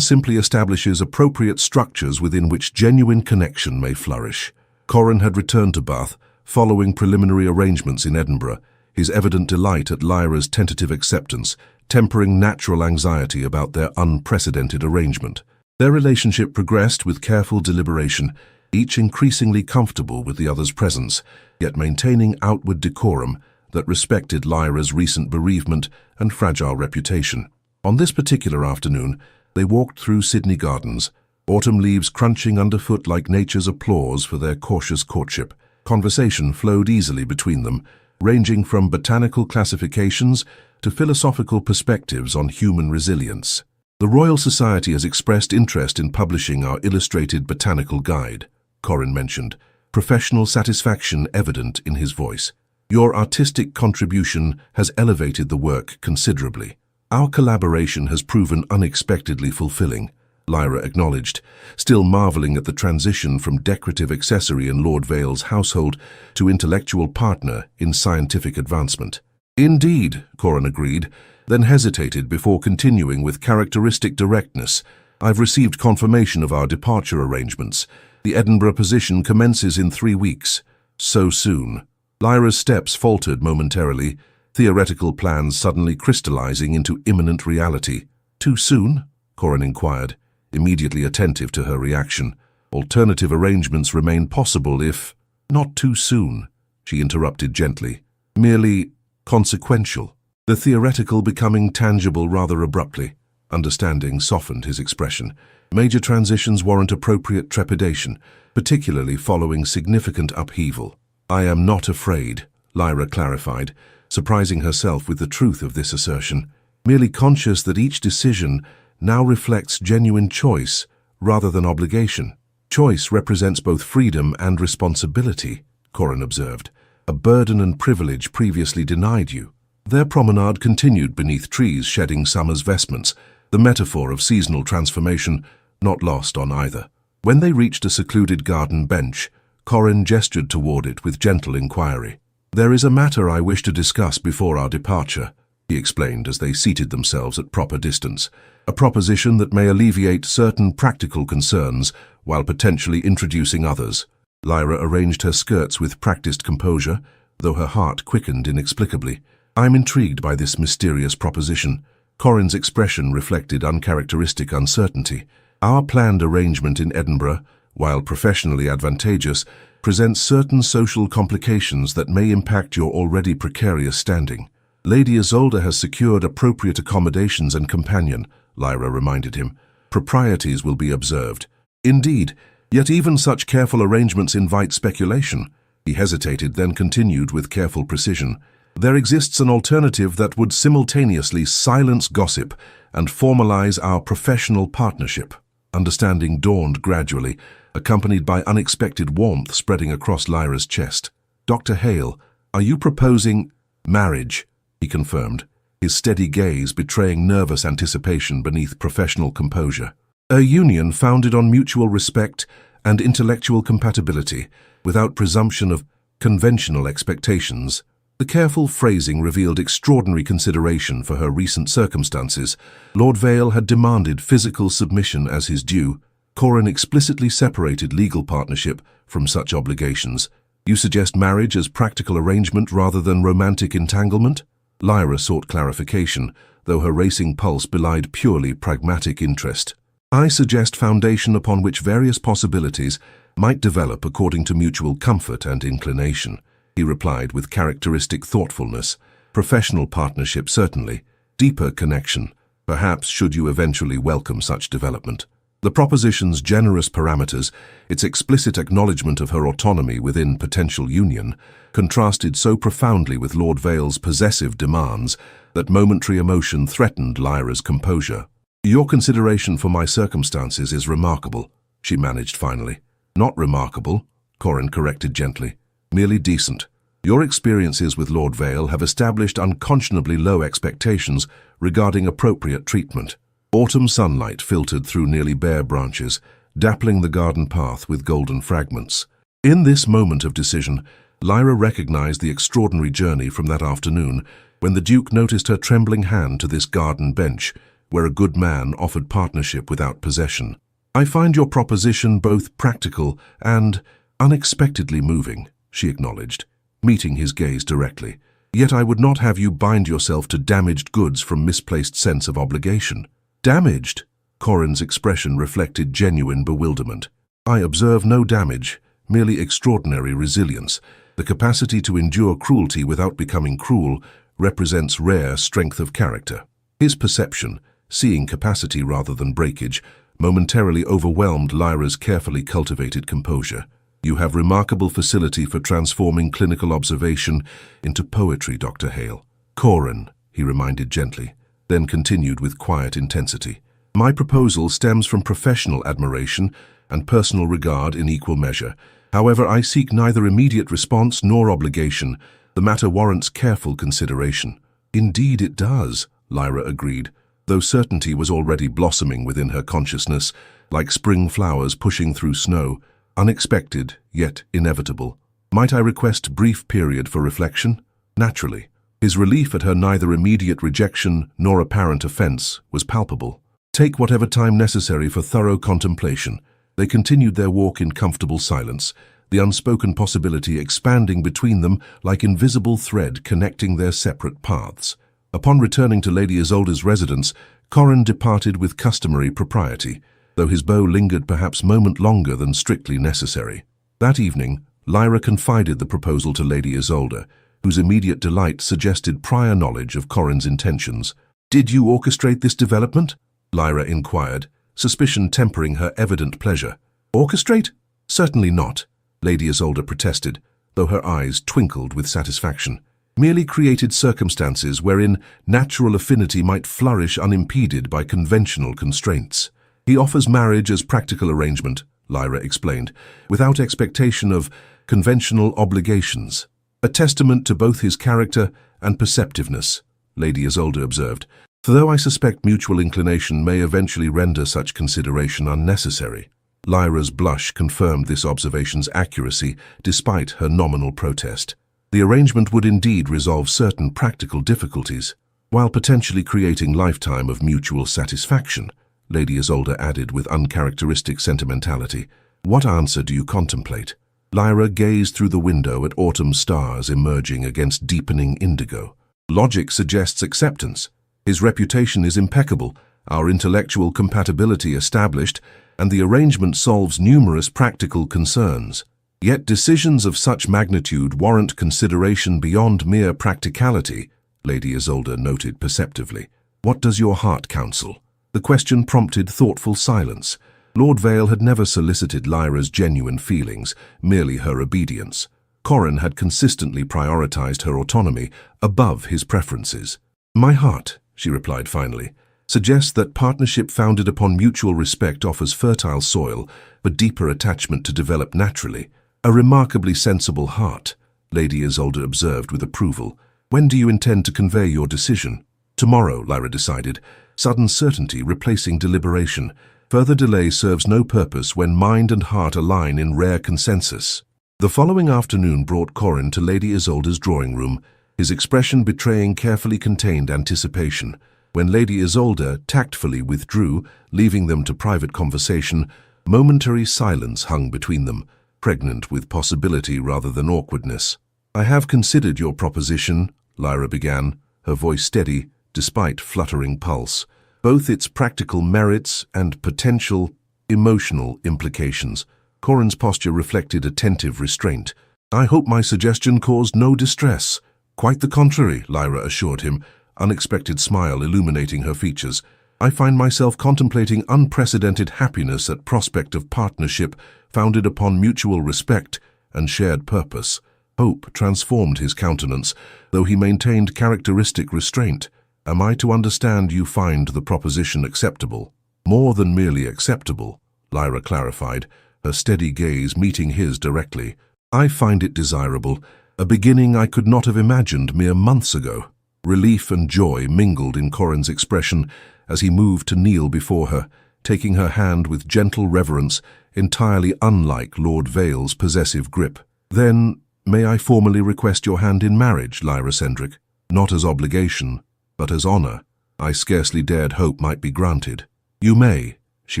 simply establishes appropriate structures within which genuine connection may flourish. Corin had returned to Bath, following preliminary arrangements in Edinburgh, his evident delight at Lyra's tentative acceptance, tempering natural anxiety about their unprecedented arrangement. Their relationship progressed with careful deliberation, each increasingly comfortable with the other's presence, yet maintaining outward decorum that respected Lyra's recent bereavement and fragile reputation. On this particular afternoon, they walked through Sydney Gardens, autumn leaves crunching underfoot like nature's applause for their cautious courtship. Conversation flowed easily between them, ranging from botanical classifications to philosophical perspectives on human resilience. The Royal Society has expressed interest in publishing our illustrated botanical guide, Corin mentioned, professional satisfaction evident in his voice. Your artistic contribution has elevated the work considerably. Our collaboration has proven unexpectedly fulfilling, Lyra acknowledged, still marveling at the transition from decorative accessory in Lord Vale's household to intellectual partner in scientific advancement. Indeed, Corin agreed, then hesitated before continuing with characteristic directness. I've received confirmation of our departure arrangements. The Edinburgh position commences in 3 weeks. So soon. Lyra's steps faltered momentarily, theoretical plans suddenly crystallizing into imminent reality. Too soon? Corin inquired, immediately attentive to her reaction. Alternative arrangements remain possible if— Not too soon, she interrupted gently. Merely consequential. The theoretical becoming tangible rather abruptly. Understanding softened his expression. Major transitions warrant appropriate trepidation, particularly following significant upheaval. I am not afraid, Lyra clarified, surprising herself with the truth of this assertion. Merely conscious that each decision now reflects genuine choice rather than obligation. Choice represents both freedom and responsibility, Corin observed, a burden and privilege previously denied you. Their promenade continued beneath trees shedding summer's vestments, the metaphor of seasonal transformation not lost on either. When they reached a secluded garden bench, Corin gestured toward it with gentle inquiry. There is a matter I wish to discuss before our departure, he explained as they seated themselves at proper distance, a proposition that may alleviate certain practical concerns while potentially introducing others. Lyra arranged her skirts with practiced composure, though her heart quickened inexplicably. I'm intrigued by this mysterious proposition. Corin's expression reflected uncharacteristic uncertainty. Our planned arrangement in Edinburgh, while professionally advantageous, presents certain social complications that may impact your already precarious standing. Lady Isolde has secured appropriate accommodations and companion, Lyra reminded him. Proprieties will be observed. Indeed, yet even such careful arrangements invite speculation. He hesitated, then continued with careful precision. There exists an alternative that would simultaneously silence gossip and formalize our professional partnership. Understanding dawned gradually, accompanied by unexpected warmth spreading across Lyra's chest. Dr. Hale, are you proposing— Marriage, he confirmed, his steady gaze betraying nervous anticipation beneath professional composure. A union founded on mutual respect and intellectual compatibility, without presumption of conventional expectations. The careful phrasing revealed extraordinary consideration for her recent circumstances. Lord Vale had demanded physical submission as his due. Corin explicitly separated legal partnership from such obligations. You suggest marriage as practical arrangement rather than romantic entanglement? Lyra sought clarification, though her racing pulse belied purely pragmatic interest. I suggest foundation upon which various possibilities might develop according to mutual comfort and inclination, he replied with characteristic thoughtfulness. Professional partnership certainly, deeper connection, perhaps should you eventually welcome such development. The proposition's generous parameters, its explicit acknowledgement of her autonomy within potential union, contrasted so profoundly with Lord Vale's possessive demands that momentary emotion threatened Lyra's composure. Your consideration for my circumstances is remarkable, she managed finally. Not remarkable, Corin corrected gently. Merely decent. Your experiences with Lord Vale have established unconscionably low expectations regarding appropriate treatment. Autumn sunlight filtered through nearly bare branches, dappling the garden path with golden fragments. In this moment of decision, Lyra recognized the extraordinary journey from that afternoon when the Duke noticed her trembling hand to this garden bench, where a good man offered partnership without possession. I find your proposition both practical and unexpectedly moving, she acknowledged, meeting his gaze directly. Yet I would not have you bind yourself to damaged goods from misplaced sense of obligation. Damaged? Corin's expression reflected genuine bewilderment. I observe no damage, merely extraordinary resilience. The capacity to endure cruelty without becoming cruel represents rare strength of character. His perception, seeing capacity rather than breakage, momentarily overwhelmed Lyra's carefully cultivated composure. You have remarkable facility for transforming clinical observation into poetry, Dr. Hale. Corin, he reminded gently, then continued with quiet intensity. My proposal stems from professional admiration and personal regard in equal measure. However, I seek neither immediate response nor obligation. The matter warrants careful consideration. Indeed it does, Lyra agreed, though certainty was already blossoming within her consciousness, like spring flowers pushing through snow, unexpected, yet inevitable. Might I request brief period for reflection? Naturally. His relief at her neither immediate rejection nor apparent offense was palpable. Take whatever time necessary for thorough contemplation. They continued their walk in comfortable silence, the unspoken possibility expanding between them like invisible thread connecting their separate paths. Upon returning to Lady Isolde's residence, Corin departed with customary propriety. though his bow lingered perhaps a moment longer than strictly necessary. That evening, Lyra confided the proposal to Lady Isolde, whose immediate delight suggested prior knowledge of Corin's intentions. "Did you orchestrate this development?" Lyra inquired, suspicion tempering her evident pleasure. "Orchestrate? Certainly not," Lady Isolde protested, though her eyes twinkled with satisfaction. "Merely created circumstances wherein natural affinity might flourish unimpeded by conventional constraints. He offers marriage as practical arrangement," Lyra explained, "without expectation of conventional obligations. A testament to both his character and perceptiveness," Lady Isolde observed, "though I suspect mutual inclination may eventually render such consideration unnecessary." Lyra's blush confirmed this observation's accuracy despite her nominal protest. The arrangement would indeed resolve certain practical difficulties, while potentially creating lifetime of mutual satisfaction, Lady Isolde added with uncharacteristic sentimentality. "What answer do you contemplate?" Lyra gazed through the window at autumn stars emerging against deepening indigo. "Logic suggests acceptance. His reputation is impeccable, our intellectual compatibility established, and the arrangement solves numerous practical concerns. Yet decisions of such magnitude warrant consideration beyond mere practicality," Lady Isolde noted perceptively. "What does your heart counsel?" The question prompted thoughtful silence. Lord Vale had never solicited Lyra's genuine feelings, merely her obedience. Corin had consistently prioritized her autonomy above his preferences. "My heart," she replied finally, "suggests that partnership founded upon mutual respect offers fertile soil for deeper attachment to develop naturally." "A remarkably sensible heart," Lady Isolde observed with approval. "When do you intend to convey your decision?" "Tomorrow," Lyra decided, sudden certainty replacing deliberation. Further delay serves no purpose when mind and heart align in rare consensus. The following afternoon brought Corin to Lady Isolde's drawing room, his expression betraying carefully contained anticipation. When Lady Isolde tactfully withdrew, leaving them to private conversation, momentary silence hung between them, pregnant with possibility rather than awkwardness. "I have considered your proposition," Lyra began, her voice steady despite fluttering pulse, "both its practical merits and potential emotional implications." Corin's posture reflected attentive restraint. "I hope my suggestion caused no distress." "Quite the contrary," Lyra assured him, unexpected smile illuminating her features. "I find myself contemplating unprecedented happiness at prospect of partnership founded upon mutual respect and shared purpose." Hope transformed his countenance, though he maintained characteristic restraint. "Am I to understand you find the proposition acceptable?" "More than merely acceptable," Lyra clarified, her steady gaze meeting his directly. "I find it desirable, a beginning I could not have imagined mere months ago." Relief and joy mingled in Corin's expression as he moved to kneel before her, taking her hand with gentle reverence, entirely unlike Lord Vale's possessive grip. "Then, may I formally request your hand in marriage, Lyra Cendric? Not as obligation, but as honor. I scarcely dared hope might be granted." "You may," she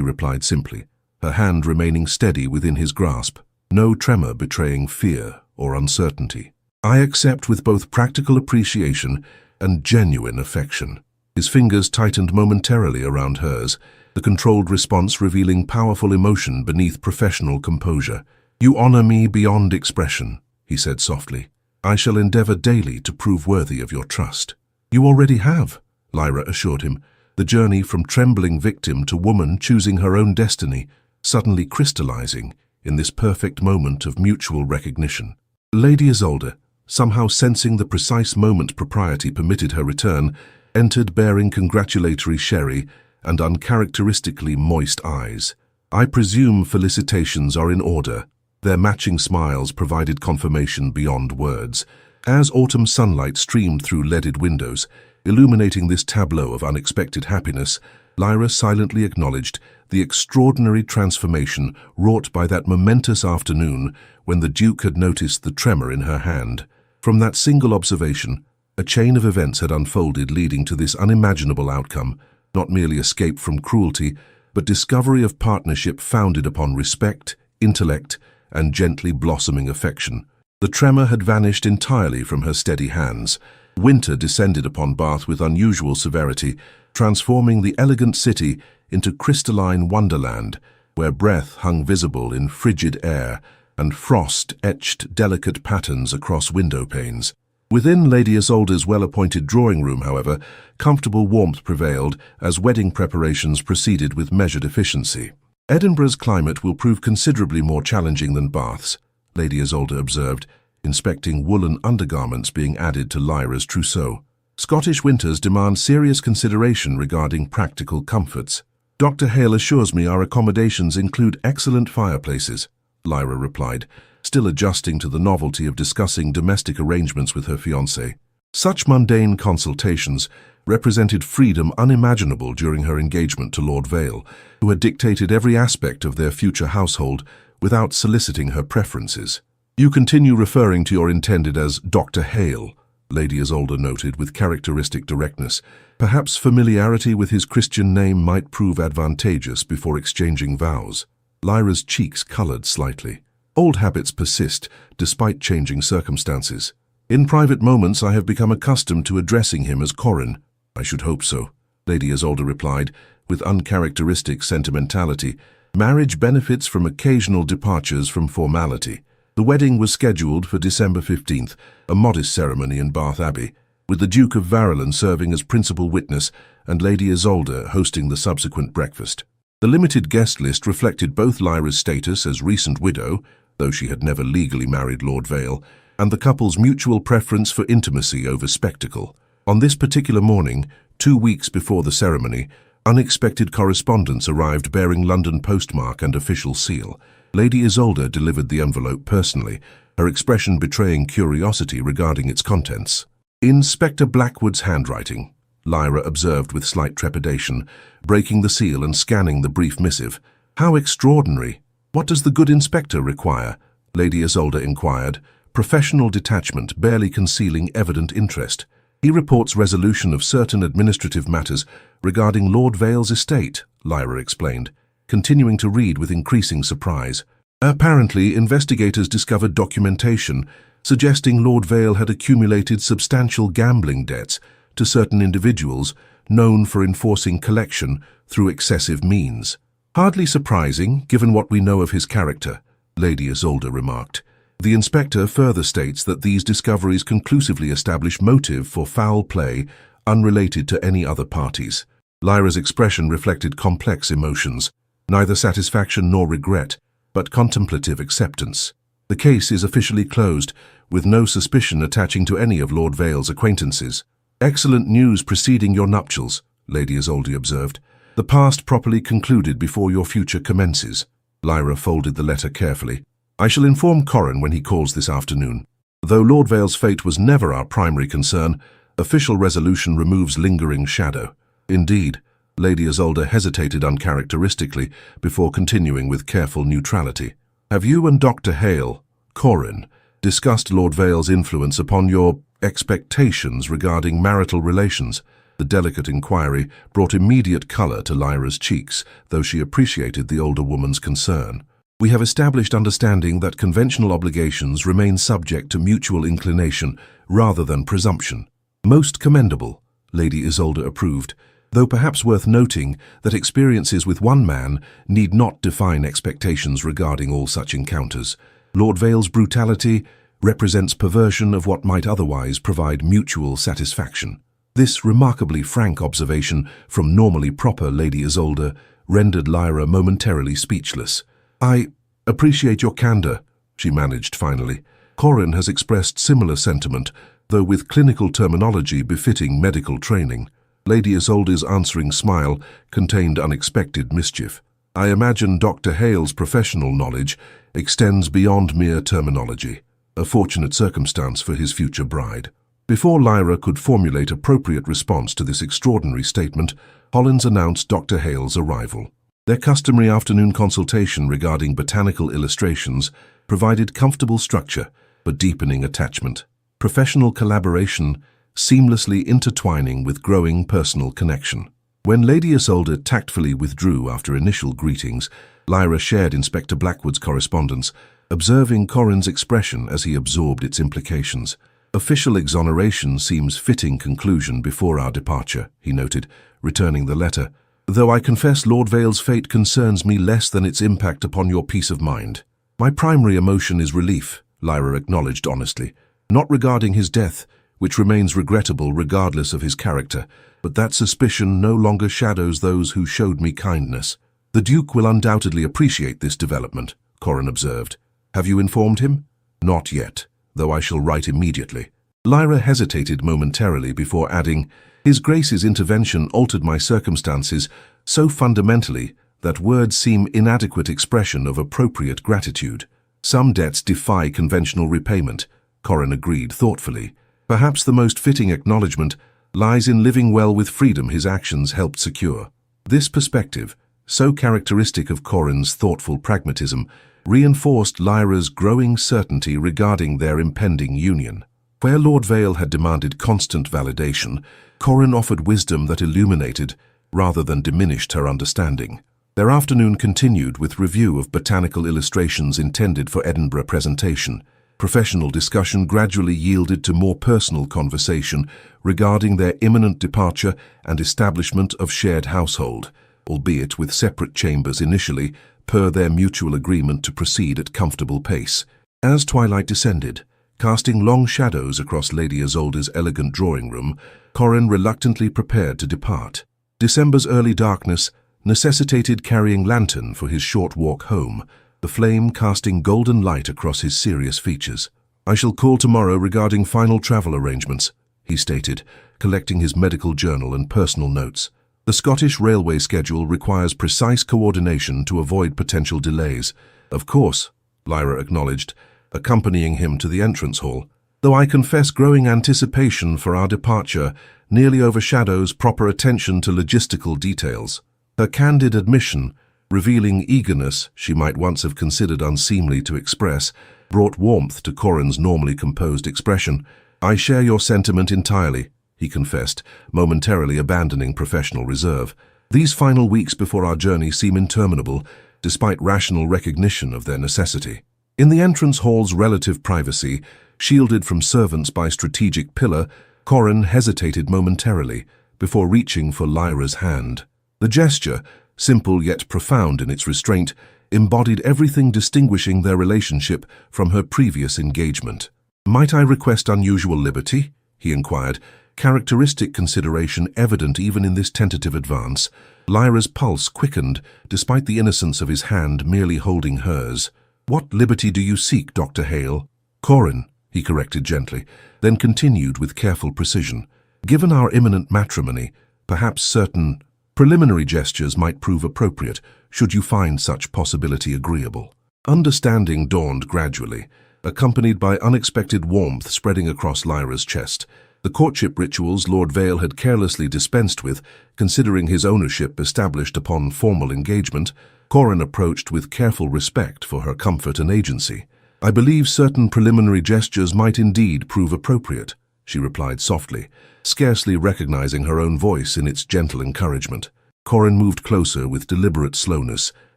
replied simply, her hand remaining steady within his grasp, no tremor betraying fear or uncertainty. "I accept with both practical appreciation and genuine affection." His fingers tightened momentarily around hers, the controlled response revealing powerful emotion beneath professional composure. "You honor me beyond expression," he said softly. "I shall endeavor daily to prove worthy of your trust." "You already have," Lyra assured him, the journey from trembling victim to woman choosing her own destiny, suddenly crystallizing in this perfect moment of mutual recognition. Lady Isolde, somehow sensing the precise moment propriety permitted her return, entered bearing congratulatory sherry and uncharacteristically moist eyes. "I presume felicitations are in order." Their matching smiles provided confirmation beyond words. As autumn sunlight streamed through leaded windows, illuminating this tableau of unexpected happiness, Lyra silently acknowledged the extraordinary transformation wrought by that momentous afternoon when the Duke had noticed the tremor in her hand. From that single observation, a chain of events had unfolded leading to this unimaginable outcome, not merely escape from cruelty, but discovery of partnership founded upon respect, intellect, and gently blossoming affection. The tremor had vanished entirely from her steady hands. Winter descended upon Bath with unusual severity, transforming the elegant city into crystalline wonderland, where breath hung visible in frigid air and frost etched delicate patterns across window panes. Within Lady Isolde's well-appointed drawing room, however, comfortable warmth prevailed as wedding preparations proceeded with measured efficiency. "Edinburgh's climate will prove considerably more challenging than Bath's," Lady Isolde observed, inspecting woolen undergarments being added to Lyra's trousseau. "Scottish winters demand serious consideration regarding practical comforts. Dr. Hale assures me our accommodations include excellent fireplaces," Lyra replied, still adjusting to the novelty of discussing domestic arrangements with her fiancé. Such mundane consultations represented freedom unimaginable during her engagement to Lord Vale, who had dictated every aspect of their future household without soliciting her preferences. "You continue referring to your intended as Dr. Hale," Lady Isolde noted with characteristic directness. "Perhaps familiarity with his Christian name might prove advantageous before exchanging vows." Lyra's cheeks colored slightly. "Old habits persist, despite changing circumstances. In private moments I have become accustomed to addressing him as Corin." "I should hope so," Lady Isolde replied, with uncharacteristic sentimentality. "Marriage benefits from occasional departures from formality." The wedding was scheduled for December 15th, a modest ceremony in Bath Abbey, with the Duke of Verulam serving as principal witness and Lady Isolde hosting the subsequent breakfast. The limited guest list reflected both Lyra's status as recent widow, though she had never legally married Lord Vale, and the couple's mutual preference for intimacy over spectacle. On this particular morning, 2 weeks before the ceremony, unexpected correspondence arrived bearing London postmark and official seal. Lady Isolde delivered the envelope personally, her expression betraying curiosity regarding its contents. "Inspector Blackwood's handwriting," Lyra observed with slight trepidation, breaking the seal and scanning the brief missive. "How extraordinary! What does the good inspector require?" Lady Isolde inquired, professional detachment barely concealing evident interest. "He reports resolution of certain administrative matters regarding Lord Vale's estate," Lyra explained, continuing to read with increasing surprise. "Apparently, investigators discovered documentation suggesting Lord Vale had accumulated substantial gambling debts to certain individuals known for enforcing collection through excessive means. Hardly surprising, given what we know of his character," Lady Isolde remarked. The inspector further states that these discoveries conclusively establish motive for foul play unrelated to any other parties. Lyra's expression reflected complex emotions, neither satisfaction nor regret, but contemplative acceptance. "The case is officially closed, with no suspicion attaching to any of Lord Vale's acquaintances." "Excellent news preceding your nuptials," Lady Isolde observed. "The past properly concluded before your future commences." Lyra folded the letter carefully. "I shall inform Corin when he calls this afternoon. Though Lord Vale's fate was never our primary concern, official resolution removes lingering shadow." "Indeed." Lady Isolde hesitated uncharacteristically before continuing with careful neutrality. "Have you and Dr. Hale, Corin, discussed Lord Vale's influence upon your expectations regarding marital relations?" The delicate inquiry brought immediate colour to Lyra's cheeks, though she appreciated the older woman's concern. "We have established understanding that conventional obligations remain subject to mutual inclination rather than presumption." "Most commendable," Lady Isolde approved, though perhaps worth noting that experiences with one man need not define expectations regarding all such encounters. Lord Vale's brutality represents perversion of what might otherwise provide mutual satisfaction. This remarkably frank observation from normally proper Lady Isolde rendered Lyra momentarily speechless. "I appreciate your candor," she managed finally. "Corin has expressed similar sentiment, though with clinical terminology befitting medical training." Lady Isolde's answering smile contained unexpected mischief. "I imagine Dr. Hale's professional knowledge extends beyond mere terminology, a fortunate circumstance for his future bride." Before Lyra could formulate appropriate response to this extraordinary statement, Hollins announced Dr. Hale's arrival. Their customary afternoon consultation regarding botanical illustrations provided comfortable structure for deepening attachment, professional collaboration seamlessly intertwining with growing personal connection. When Lady Isolde tactfully withdrew after initial greetings, Lyra shared Inspector Blackwood's correspondence, observing Corin's expression as he absorbed its implications. "Official exoneration seems fitting conclusion before our departure," he noted, returning the letter. though I confess Lord Vale's fate concerns me less than its impact upon your peace of mind. My primary emotion is relief, Lyra acknowledged honestly, not regarding his death, which remains regrettable regardless of his character, but that suspicion no longer shadows those who showed me kindness. The Duke will undoubtedly appreciate this development, Corin observed. Have you informed him? Not yet, though I shall write immediately. Lyra hesitated momentarily before adding, His Grace's intervention altered my circumstances so fundamentally that words seem inadequate expression of appropriate gratitude. Some debts defy conventional repayment, Corin agreed thoughtfully. Perhaps the most fitting acknowledgement lies in living well with freedom his actions helped secure. This perspective, so characteristic of Corin's thoughtful pragmatism, reinforced Lyra's growing certainty regarding their impending union. Where Lord Vale had demanded constant validation, Corin offered wisdom that illuminated rather than diminished her understanding. Their afternoon continued with review of botanical illustrations intended for Edinburgh presentation. Professional discussion gradually yielded to more personal conversation regarding their imminent departure and establishment of shared household, albeit with separate chambers initially, per their mutual agreement to proceed at comfortable pace. As twilight descended, casting long shadows across Lady Isolde's elegant drawing room, Corin reluctantly prepared to depart. December's early darkness necessitated carrying lantern for his short walk home, the flame casting golden light across his serious features. I shall call tomorrow regarding final travel arrangements, he stated, collecting his medical journal and personal notes. The Scottish railway schedule requires precise coordination to avoid potential delays. Of course, Lyra acknowledged, accompanying him to the entrance hall, though I confess growing anticipation for our departure nearly overshadows proper attention to logistical details. Her candid admission, revealing eagerness she might once have considered unseemly to express, brought warmth to Corin's normally composed expression. I share your sentiment entirely, he confessed, momentarily abandoning professional reserve. These final weeks before our journey seem interminable, despite rational recognition of their necessity. In the entrance hall's relative privacy, shielded from servants by strategic pillar, Corin hesitated momentarily before reaching for Lyra's hand. The gesture, simple yet profound in its restraint, embodied everything distinguishing their relationship from her previous engagement. Might I request unusual liberty? He inquired, characteristic consideration evident even in this tentative advance. Lyra's pulse quickened, despite the innocence of his hand merely holding hers. What liberty do you seek, Dr. Hale? Corin, he corrected gently, then continued with careful precision. Given our imminent matrimony, perhaps certain preliminary gestures might prove appropriate, should you find such possibility agreeable. Understanding dawned gradually, accompanied by unexpected warmth spreading across Lyra's chest. The courtship rituals Lord Vale had carelessly dispensed with, considering his ownership established upon formal engagement, Corin approached with careful respect for her comfort and agency. I believe certain preliminary gestures might indeed prove appropriate, she replied softly, scarcely recognizing her own voice in its gentle encouragement. Corin moved closer with deliberate slowness,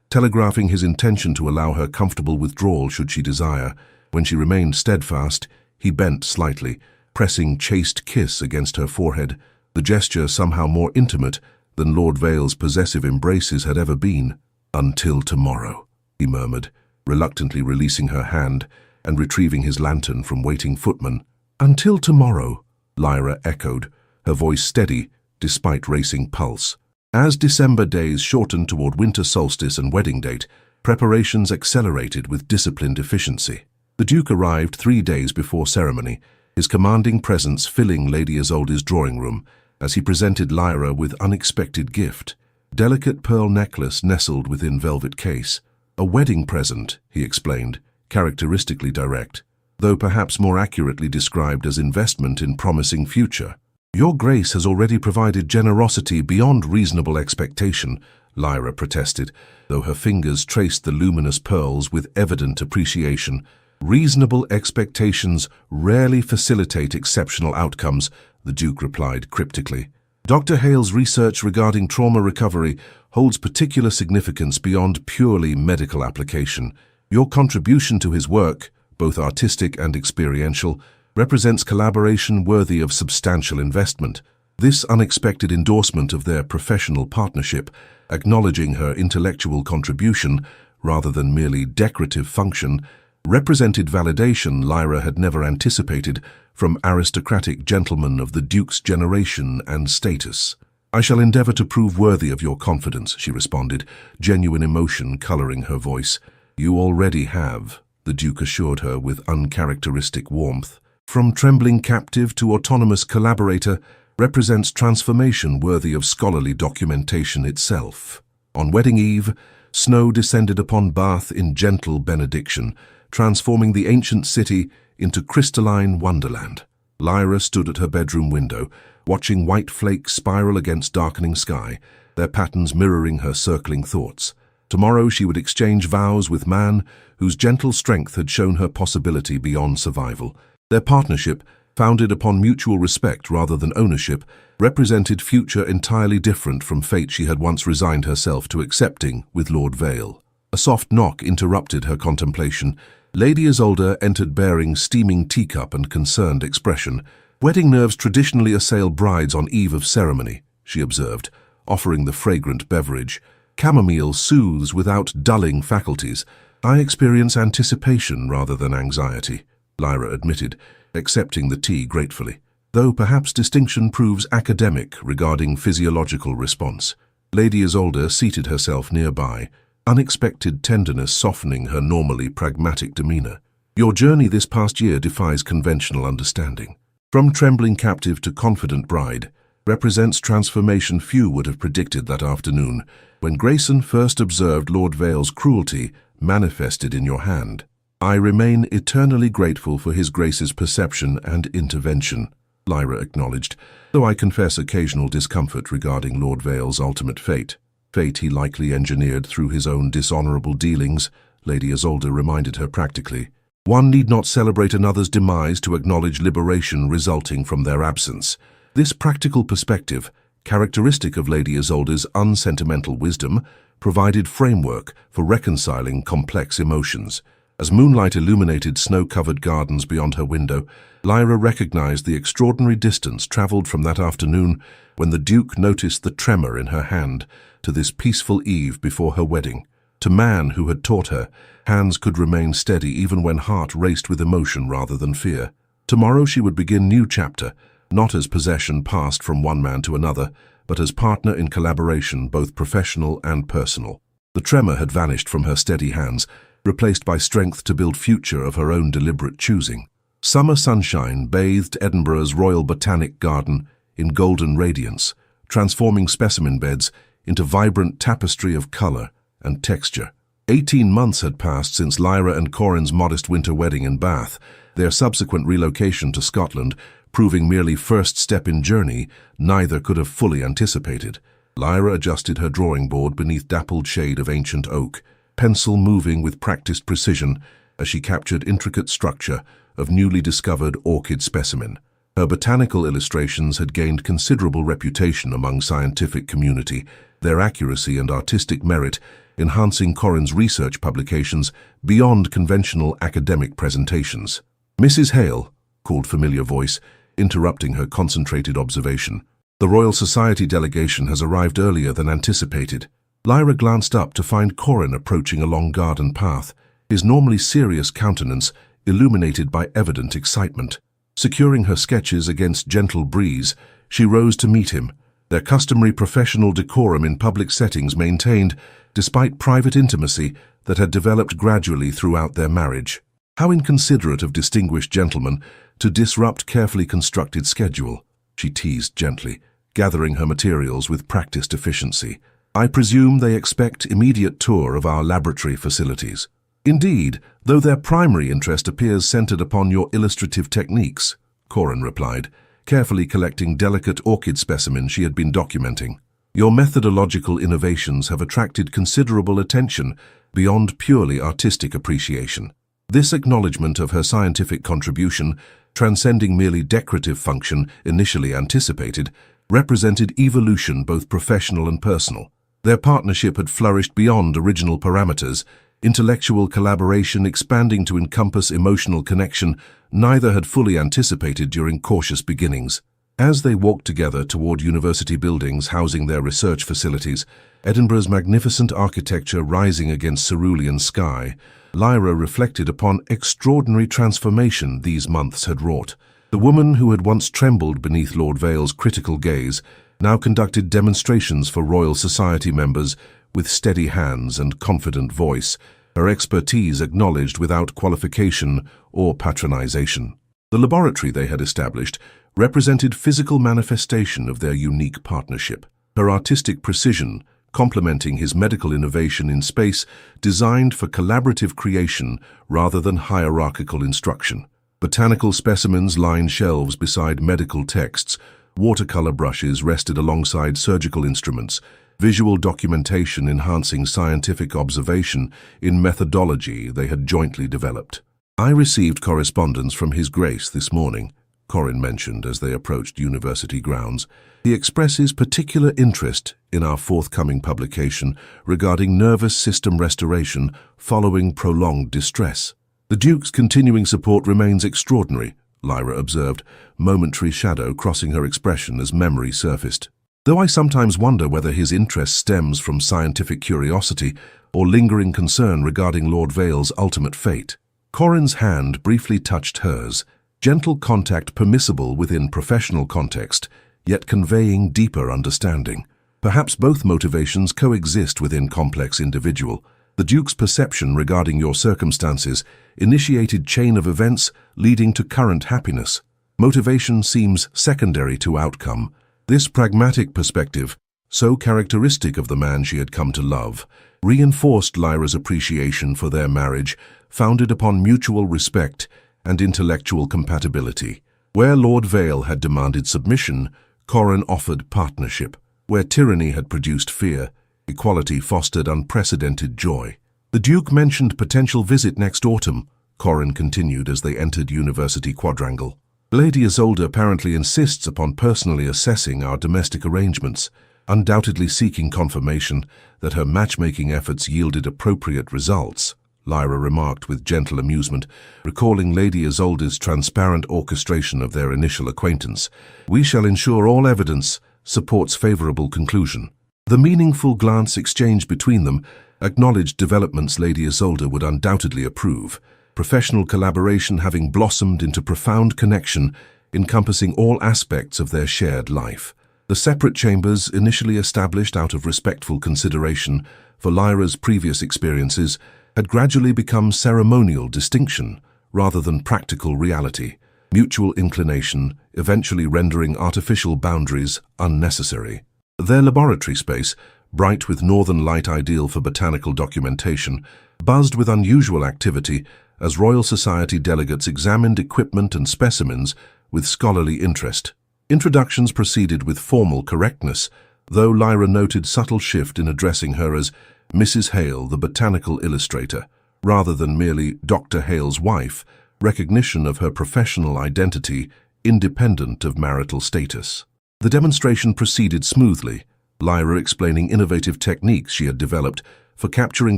telegraphing his intention to allow her comfortable withdrawal should she desire. When she remained steadfast, he bent slightly, pressing chaste kiss against her forehead, the gesture somehow more intimate than Lord Vale's possessive embraces had ever been. Until tomorrow, he murmured, reluctantly releasing her hand and retrieving his lantern from waiting footmen. Until tomorrow, Lyra echoed, her voice steady despite racing pulse. As December days shortened toward winter solstice and wedding date, preparations accelerated with disciplined efficiency. The Duke arrived 3 days before ceremony, his commanding presence filling Lady Isolde's drawing room as he presented Lyra with unexpected gift. Delicate pearl necklace nestled within velvet case. A wedding present, he explained, characteristically direct, though perhaps more accurately described as investment in promising future. Your Grace has already provided generosity beyond reasonable expectation, Lyra protested, though her fingers traced the luminous pearls with evident appreciation. Reasonable expectations rarely facilitate exceptional outcomes, the Duke replied cryptically. Dr. Hale's research regarding trauma recovery holds particular significance beyond purely medical application. Your contribution to his work, both artistic and experiential, represents collaboration worthy of substantial investment. This unexpected endorsement of their professional partnership, acknowledging her intellectual contribution rather than merely decorative function, represented validation Lyra had never anticipated from aristocratic gentlemen of the Duke's generation and status. "I shall endeavor to prove worthy of your confidence," she responded, genuine emotion coloring her voice. "You already have," the Duke assured her with uncharacteristic warmth. "From trembling captive to autonomous collaborator represents transformation worthy of scholarly documentation itself." On wedding eve, snow descended upon Bath in gentle benediction, transforming the ancient city into crystalline wonderland. Lyra stood at her bedroom window, watching white flakes spiral against darkening sky, their patterns mirroring her circling thoughts. Tomorrow she would exchange vows with man whose gentle strength had shown her possibility beyond survival. Their partnership, founded upon mutual respect rather than ownership, represented future entirely different from fate she had once resigned herself to accepting with Lord Vale. A soft knock interrupted her contemplation. Lady Isolde entered bearing steaming teacup and concerned expression. "Wedding nerves traditionally assail brides on eve of ceremony," she observed, offering the fragrant beverage. "Chamomile soothes without dulling faculties. I experience anticipation rather than anxiety," Lyra admitted, accepting the tea gratefully, though perhaps distinction proves academic regarding physiological response. Lady Isolde seated herself nearby, unexpected tenderness softening her normally pragmatic demeanor. "Your journey this past year defies conventional understanding. From trembling captive to confident bride represents transformation few would have predicted that afternoon, when Grayson first observed Lord Vale's cruelty manifested in your hand. I remain eternally grateful for His Grace's perception and intervention," Lyra acknowledged, "though I confess occasional discomfort regarding Lord Vale's ultimate fate. Fate he likely engineered through his own dishonorable dealings," Lady Isolde reminded her practically. "One need not celebrate another's demise to acknowledge liberation resulting from their absence." This practical perspective, characteristic of Lady Isolde's unsentimental wisdom, provided framework for reconciling complex emotions. As moonlight illuminated snow-covered gardens beyond her window, Lyra recognized the extraordinary distance traveled from that afternoon when the Duke noticed the tremor in her hand to this peaceful eve before her wedding. To man who had taught her, hands could remain steady even when heart raced with emotion rather than fear. Tomorrow she would begin new chapter, not as possession passed from one man to another, but as partner in collaboration, both professional and personal. The tremor had vanished from her steady hands, replaced by strength to build future of her own deliberate choosing. Summer sunshine bathed Edinburgh's Royal Botanic Garden in golden radiance, transforming specimen beds into vibrant tapestry of color and texture. 18 months had passed since Lyra and Corin's modest winter wedding in Bath, their subsequent relocation to Scotland proving merely first step in journey neither could have fully anticipated. Lyra adjusted her drawing board beneath dappled shade of ancient oak, pencil moving with practiced precision as she captured intricate structure of newly discovered orchid specimen. Her botanical illustrations had gained considerable reputation among scientific community, their accuracy and artistic merit enhancing Corin's research publications beyond conventional academic presentations. "Mrs. Hale," called familiar voice, interrupting her concentrated observation. "The Royal Society delegation has arrived earlier than anticipated." Lyra glanced up to find Corin approaching along garden path, his normally serious countenance illuminated by evident excitement. Securing her sketches against gentle breeze, she rose to meet him, their customary professional decorum in public settings maintained despite private intimacy that had developed gradually throughout their marriage. How inconsiderate of distinguished gentlemen to disrupt carefully constructed schedule, she teased gently, gathering her materials with practiced efficiency. "I presume they expect immediate tour of our laboratory facilities." "Indeed, though their primary interest appears centered upon your illustrative techniques," Corin replied, carefully collecting delicate orchid specimens she had been documenting. "Your methodological innovations have attracted considerable attention beyond purely artistic appreciation." This acknowledgement of her scientific contribution, transcending merely decorative function initially anticipated, represented evolution both professional and personal. Their partnership had flourished beyond original parameters, intellectual collaboration expanding to encompass emotional connection neither had fully anticipated during cautious beginnings. As they walked together toward university buildings housing their research facilities, Edinburgh's magnificent architecture rising against cerulean sky, Lyra reflected upon extraordinary transformation these months had wrought. The woman who had once trembled beneath Lord Vale's critical gaze now conducted demonstrations for Royal Society members with steady hands and confident voice, her expertise acknowledged without qualification or patronization. The laboratory they had established represented physical manifestation of their unique partnership. Her artistic precision, complementing his medical innovation in space designed for collaborative creation rather than hierarchical instruction. Botanical specimens lined shelves beside medical texts, watercolor brushes rested alongside surgical instruments, visual documentation enhancing scientific observation in methodology they had jointly developed. "I received correspondence from His Grace this morning," Corin mentioned as they approached university grounds. "He expresses particular interest in our forthcoming publication regarding nervous system restoration following prolonged distress." "The Duke's continuing support remains extraordinary," Lyra observed, momentary shadow crossing her expression as memory surfaced. "Though I sometimes wonder whether his interest stems from scientific curiosity or lingering concern regarding Lord Vale's ultimate fate." Corin's hand briefly touched hers, gentle contact permissible within professional context, yet conveying deeper understanding. "Perhaps both motivations coexist within complex individual. The Duke's perception regarding your circumstances initiated chain of events leading to current happiness. Motivation seems secondary to outcome." This pragmatic perspective, so characteristic of the man she had come to love, reinforced Lyra's appreciation for their marriage, founded upon mutual respect and intellectual compatibility. Where Lord Vale had demanded submission, Corin offered partnership. Where tyranny had produced fear, equality fostered unprecedented joy. "The Duke mentioned potential visit next autumn," Corin continued as they entered University Quadrangle. "Lady Isolde apparently insists upon personally assessing our domestic arrangements, undoubtedly seeking confirmation that her matchmaking efforts yielded appropriate results," Lyra remarked with gentle amusement, recalling Lady Isolde's transparent orchestration of their initial acquaintance. "We shall ensure all evidence supports favorable conclusion." The meaningful glance exchanged between them acknowledged developments Lady Isolde would undoubtedly approve, professional collaboration having blossomed into profound connection encompassing all aspects of their shared life. The separate chambers, initially established out of respectful consideration for Lyra's previous experiences, had gradually become ceremonial distinction rather than practical reality, mutual inclination eventually rendering artificial boundaries unnecessary. Their laboratory space, bright with northern light ideal for botanical documentation, buzzed with unusual activity as Royal Society delegates examined equipment and specimens with scholarly interest. Introductions proceeded with formal correctness, though Lyra noted subtle shift in addressing her as Mrs. Hale, the botanical illustrator, rather than merely Dr. Hale's wife, recognition of her professional identity independent of marital status. The demonstration proceeded smoothly, Lyra explaining innovative techniques she had developed for capturing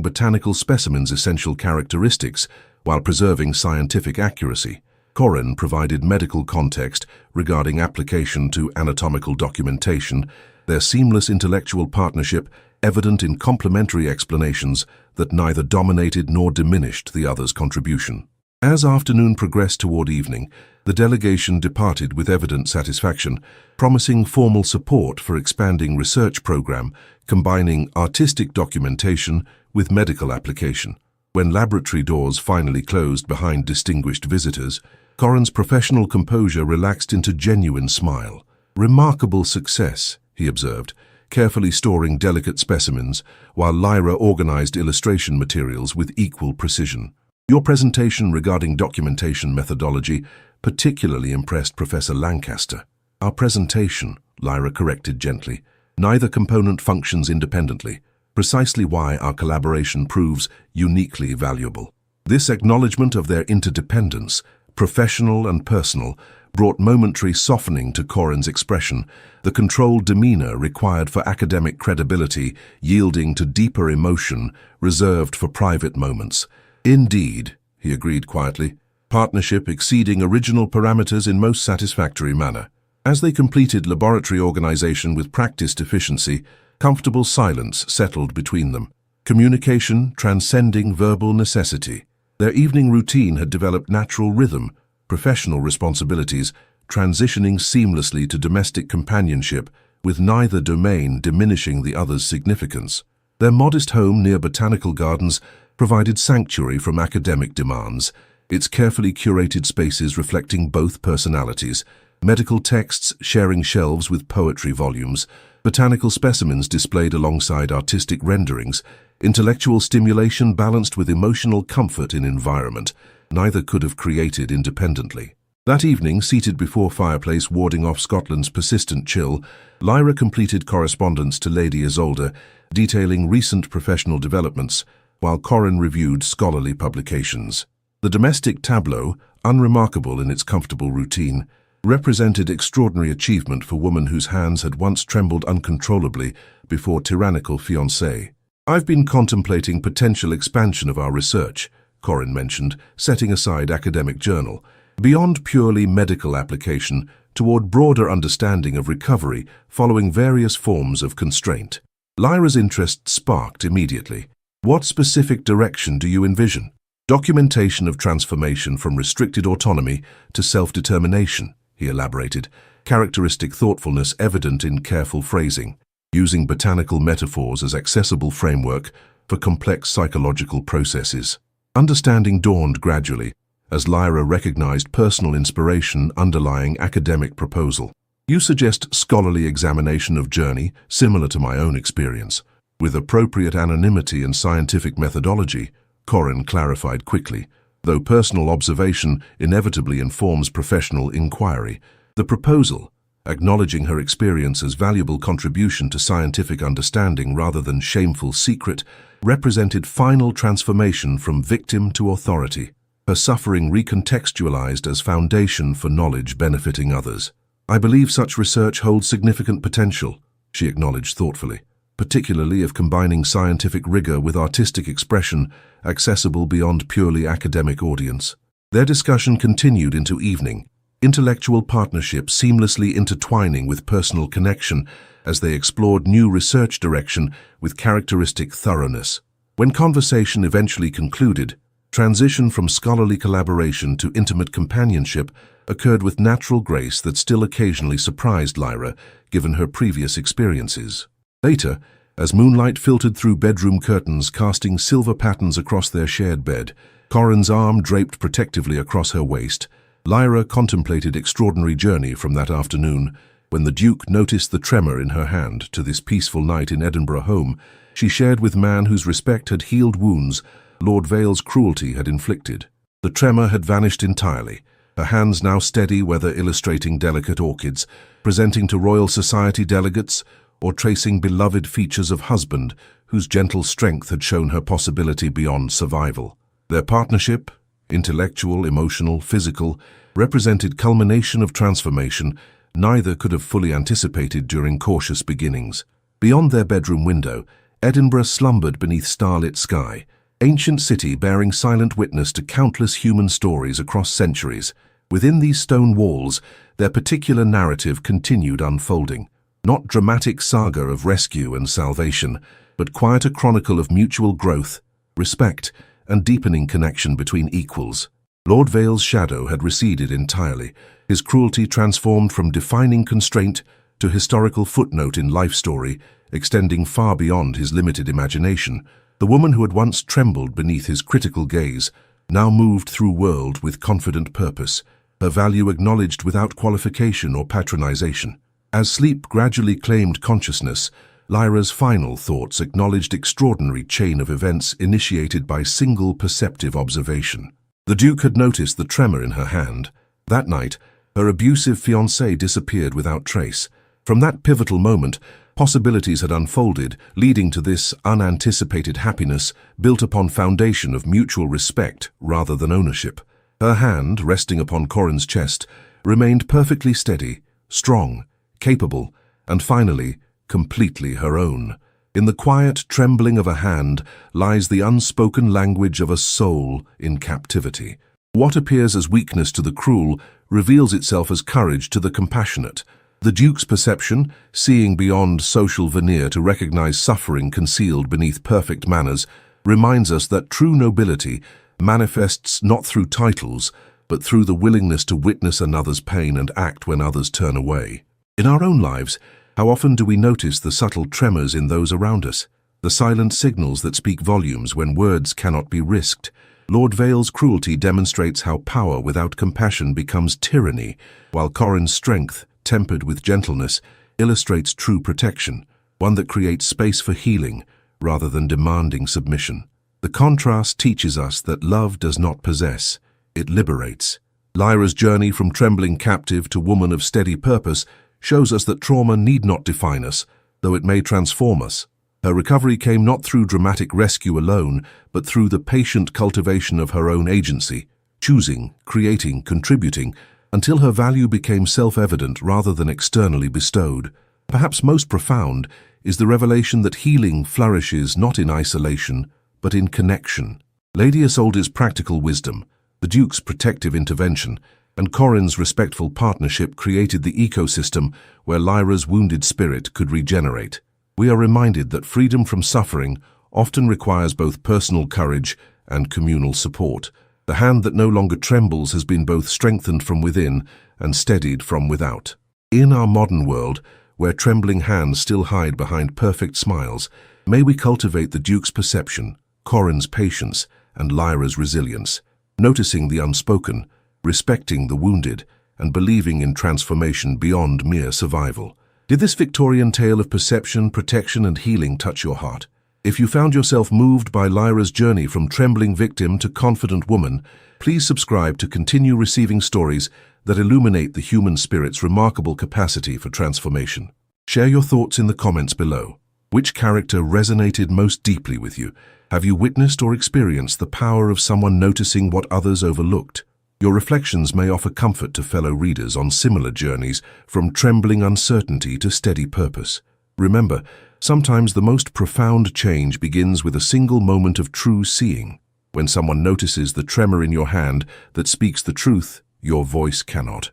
botanical specimens' essential characteristics while preserving scientific accuracy. Corin provided medical context regarding application to anatomical documentation, their seamless intellectual partnership evident in complementary explanations that neither dominated nor diminished the other's contribution. As afternoon progressed toward evening, the delegation departed with evident satisfaction, promising formal support for expanding research program combining artistic documentation with medical application. When laboratory doors finally closed behind distinguished visitors, Corin's professional composure relaxed into genuine smile. "Remarkable success," he observed, carefully storing delicate specimens while Lyra organized illustration materials with equal precision. "Your presentation regarding documentation methodology particularly impressed Professor Lancaster." "Our presentation," Lyra corrected gently. "Neither component functions independently, precisely why our collaboration proves uniquely valuable." This acknowledgement of their interdependence, professional and personal, brought momentary softening to Corin's expression, the controlled demeanor required for academic credibility yielding to deeper emotion reserved for private moments. "Indeed," he agreed quietly, "partnership exceeding original parameters in most satisfactory manner." As they completed laboratory organization with practiced efficiency, comfortable silence settled between them. Communication transcending verbal necessity. Their evening routine had developed natural rhythm, professional responsibilities, transitioning seamlessly to domestic companionship, with neither domain diminishing the other's significance. Their modest home near botanical gardens provided sanctuary from academic demands, its carefully curated spaces reflecting both personalities, medical texts sharing shelves with poetry volumes, botanical specimens displayed alongside artistic renderings, intellectual stimulation balanced with emotional comfort in environment neither could have created independently. That evening, seated before fireplace warding off Scotland's persistent chill, Lyra completed correspondence to Lady Isolde, detailing recent professional developments, while Corin reviewed scholarly publications. The domestic tableau, unremarkable in its comfortable routine, represented extraordinary achievement for a woman whose hands had once trembled uncontrollably before tyrannical fiancé. "I've been contemplating potential expansion of our research," Corin mentioned, setting aside academic journal, "beyond purely medical application toward broader understanding of recovery following various forms of constraint." Lyra's interest sparked immediately. "What specific direction do you envision?" "Documentation of transformation from restricted autonomy to self-determination," he elaborated, characteristic thoughtfulness evident in careful phrasing, using botanical metaphors as accessible framework for complex psychological processes. Understanding dawned gradually, as Lyra recognized personal inspiration underlying academic proposal. "You suggest scholarly examination of journey, similar to my own experience, with appropriate anonymity and scientific methodology," Corin clarified quickly. "Though personal observation inevitably informs professional inquiry, the proposal, acknowledging her experience as valuable contribution to scientific understanding rather than shameful secret, represented final transformation from victim to authority, her suffering recontextualized as foundation for knowledge benefiting others. I believe such research holds significant potential," she acknowledged thoughtfully, "particularly if combining scientific rigor with artistic expression accessible beyond purely academic audience." Their discussion continued into evening, intellectual partnership seamlessly intertwining with personal connection as they explored new research direction with characteristic thoroughness. When conversation eventually concluded, transition from scholarly collaboration to intimate companionship occurred with natural grace that still occasionally surprised Lyra, given her previous experiences. Later, as moonlight filtered through bedroom curtains casting silver patterns across their shared bed, Corin's arm draped protectively across her waist, Lyra contemplated extraordinary journey from that afternoon. When the Duke noticed the tremor in her hand to this peaceful night in Edinburgh home, she shared with man whose respect had healed wounds Lord Vale's cruelty had inflicted. The tremor had vanished entirely, her hands now steady whether illustrating delicate orchids, presenting to Royal Society delegates, or tracing beloved features of husband whose gentle strength had shown her possibility beyond survival. Their partnership, intellectual, emotional, physical, represented culmination of transformation neither could have fully anticipated during cautious beginnings. Beyond their bedroom window, Edinburgh slumbered beneath starlit sky, ancient city bearing silent witness to countless human stories across centuries. Within these stone walls, their particular narrative continued unfolding. Not dramatic saga of rescue and salvation, but quieter chronicle of mutual growth, respect, and deepening connection between equals. Lord Vale's shadow had receded entirely, his cruelty transformed from defining constraint to historical footnote in life story, extending far beyond his limited imagination. The woman who had once trembled beneath his critical gaze now moved through world with confident purpose, her value acknowledged without qualification or patronization. As sleep gradually claimed consciousness, Lyra's final thoughts acknowledged extraordinary chain of events initiated by single perceptive observation. The Duke had noticed the tremor in her hand. That night, her abusive fiancé disappeared without trace. From that pivotal moment, possibilities had unfolded, leading to this unanticipated happiness built upon foundation of mutual respect rather than ownership. Her hand, resting upon Corin's chest, remained perfectly steady, strong, capable, and finally, completely her own. In the quiet trembling of a hand lies the unspoken language of a soul in captivity. What appears as weakness to the cruel reveals itself as courage to the compassionate. The Duke's perception, seeing beyond social veneer to recognize suffering concealed beneath perfect manners, reminds us that true nobility manifests not through titles, but through the willingness to witness another's pain and act when others turn away. In our own lives, how often do we notice the subtle tremors in those around us, the silent signals that speak volumes when words cannot be risked? Lord Vale's cruelty demonstrates how power without compassion becomes tyranny, while Corin's strength, tempered with gentleness, illustrates true protection, one that creates space for healing rather than demanding submission. The contrast teaches us that love does not possess, it liberates. Lyra's journey from trembling captive to woman of steady purpose shows us that trauma need not define us, though it may transform us. Her recovery came not through dramatic rescue alone, but through the patient cultivation of her own agency, choosing, creating, contributing, until her value became self-evident rather than externally bestowed. Perhaps most profound is the revelation that healing flourishes not in isolation, but in connection. Lady Isolde's practical wisdom, the Duke's protective intervention, and Corin's respectful partnership created the ecosystem where Lyra's wounded spirit could regenerate. We are reminded that freedom from suffering often requires both personal courage and communal support. The hand that no longer trembles has been both strengthened from within and steadied from without. In our modern world, where trembling hands still hide behind perfect smiles, may we cultivate the Duke's perception, Corin's patience, and Lyra's resilience, noticing the unspoken, respecting the wounded, and believing in transformation beyond mere survival. Did this Victorian tale of perception, protection, and healing touch your heart? If you found yourself moved by Lyra's journey from trembling victim to confident woman, please subscribe to continue receiving stories that illuminate the human spirit's remarkable capacity for transformation. Share your thoughts in the comments below. Which character resonated most deeply with you? Have you witnessed or experienced the power of someone noticing what others overlooked? Your reflections may offer comfort to fellow readers on similar journeys from trembling uncertainty to steady purpose. Remember, sometimes the most profound change begins with a single moment of true seeing. When someone notices the tremor in your hand that speaks the truth your voice cannot.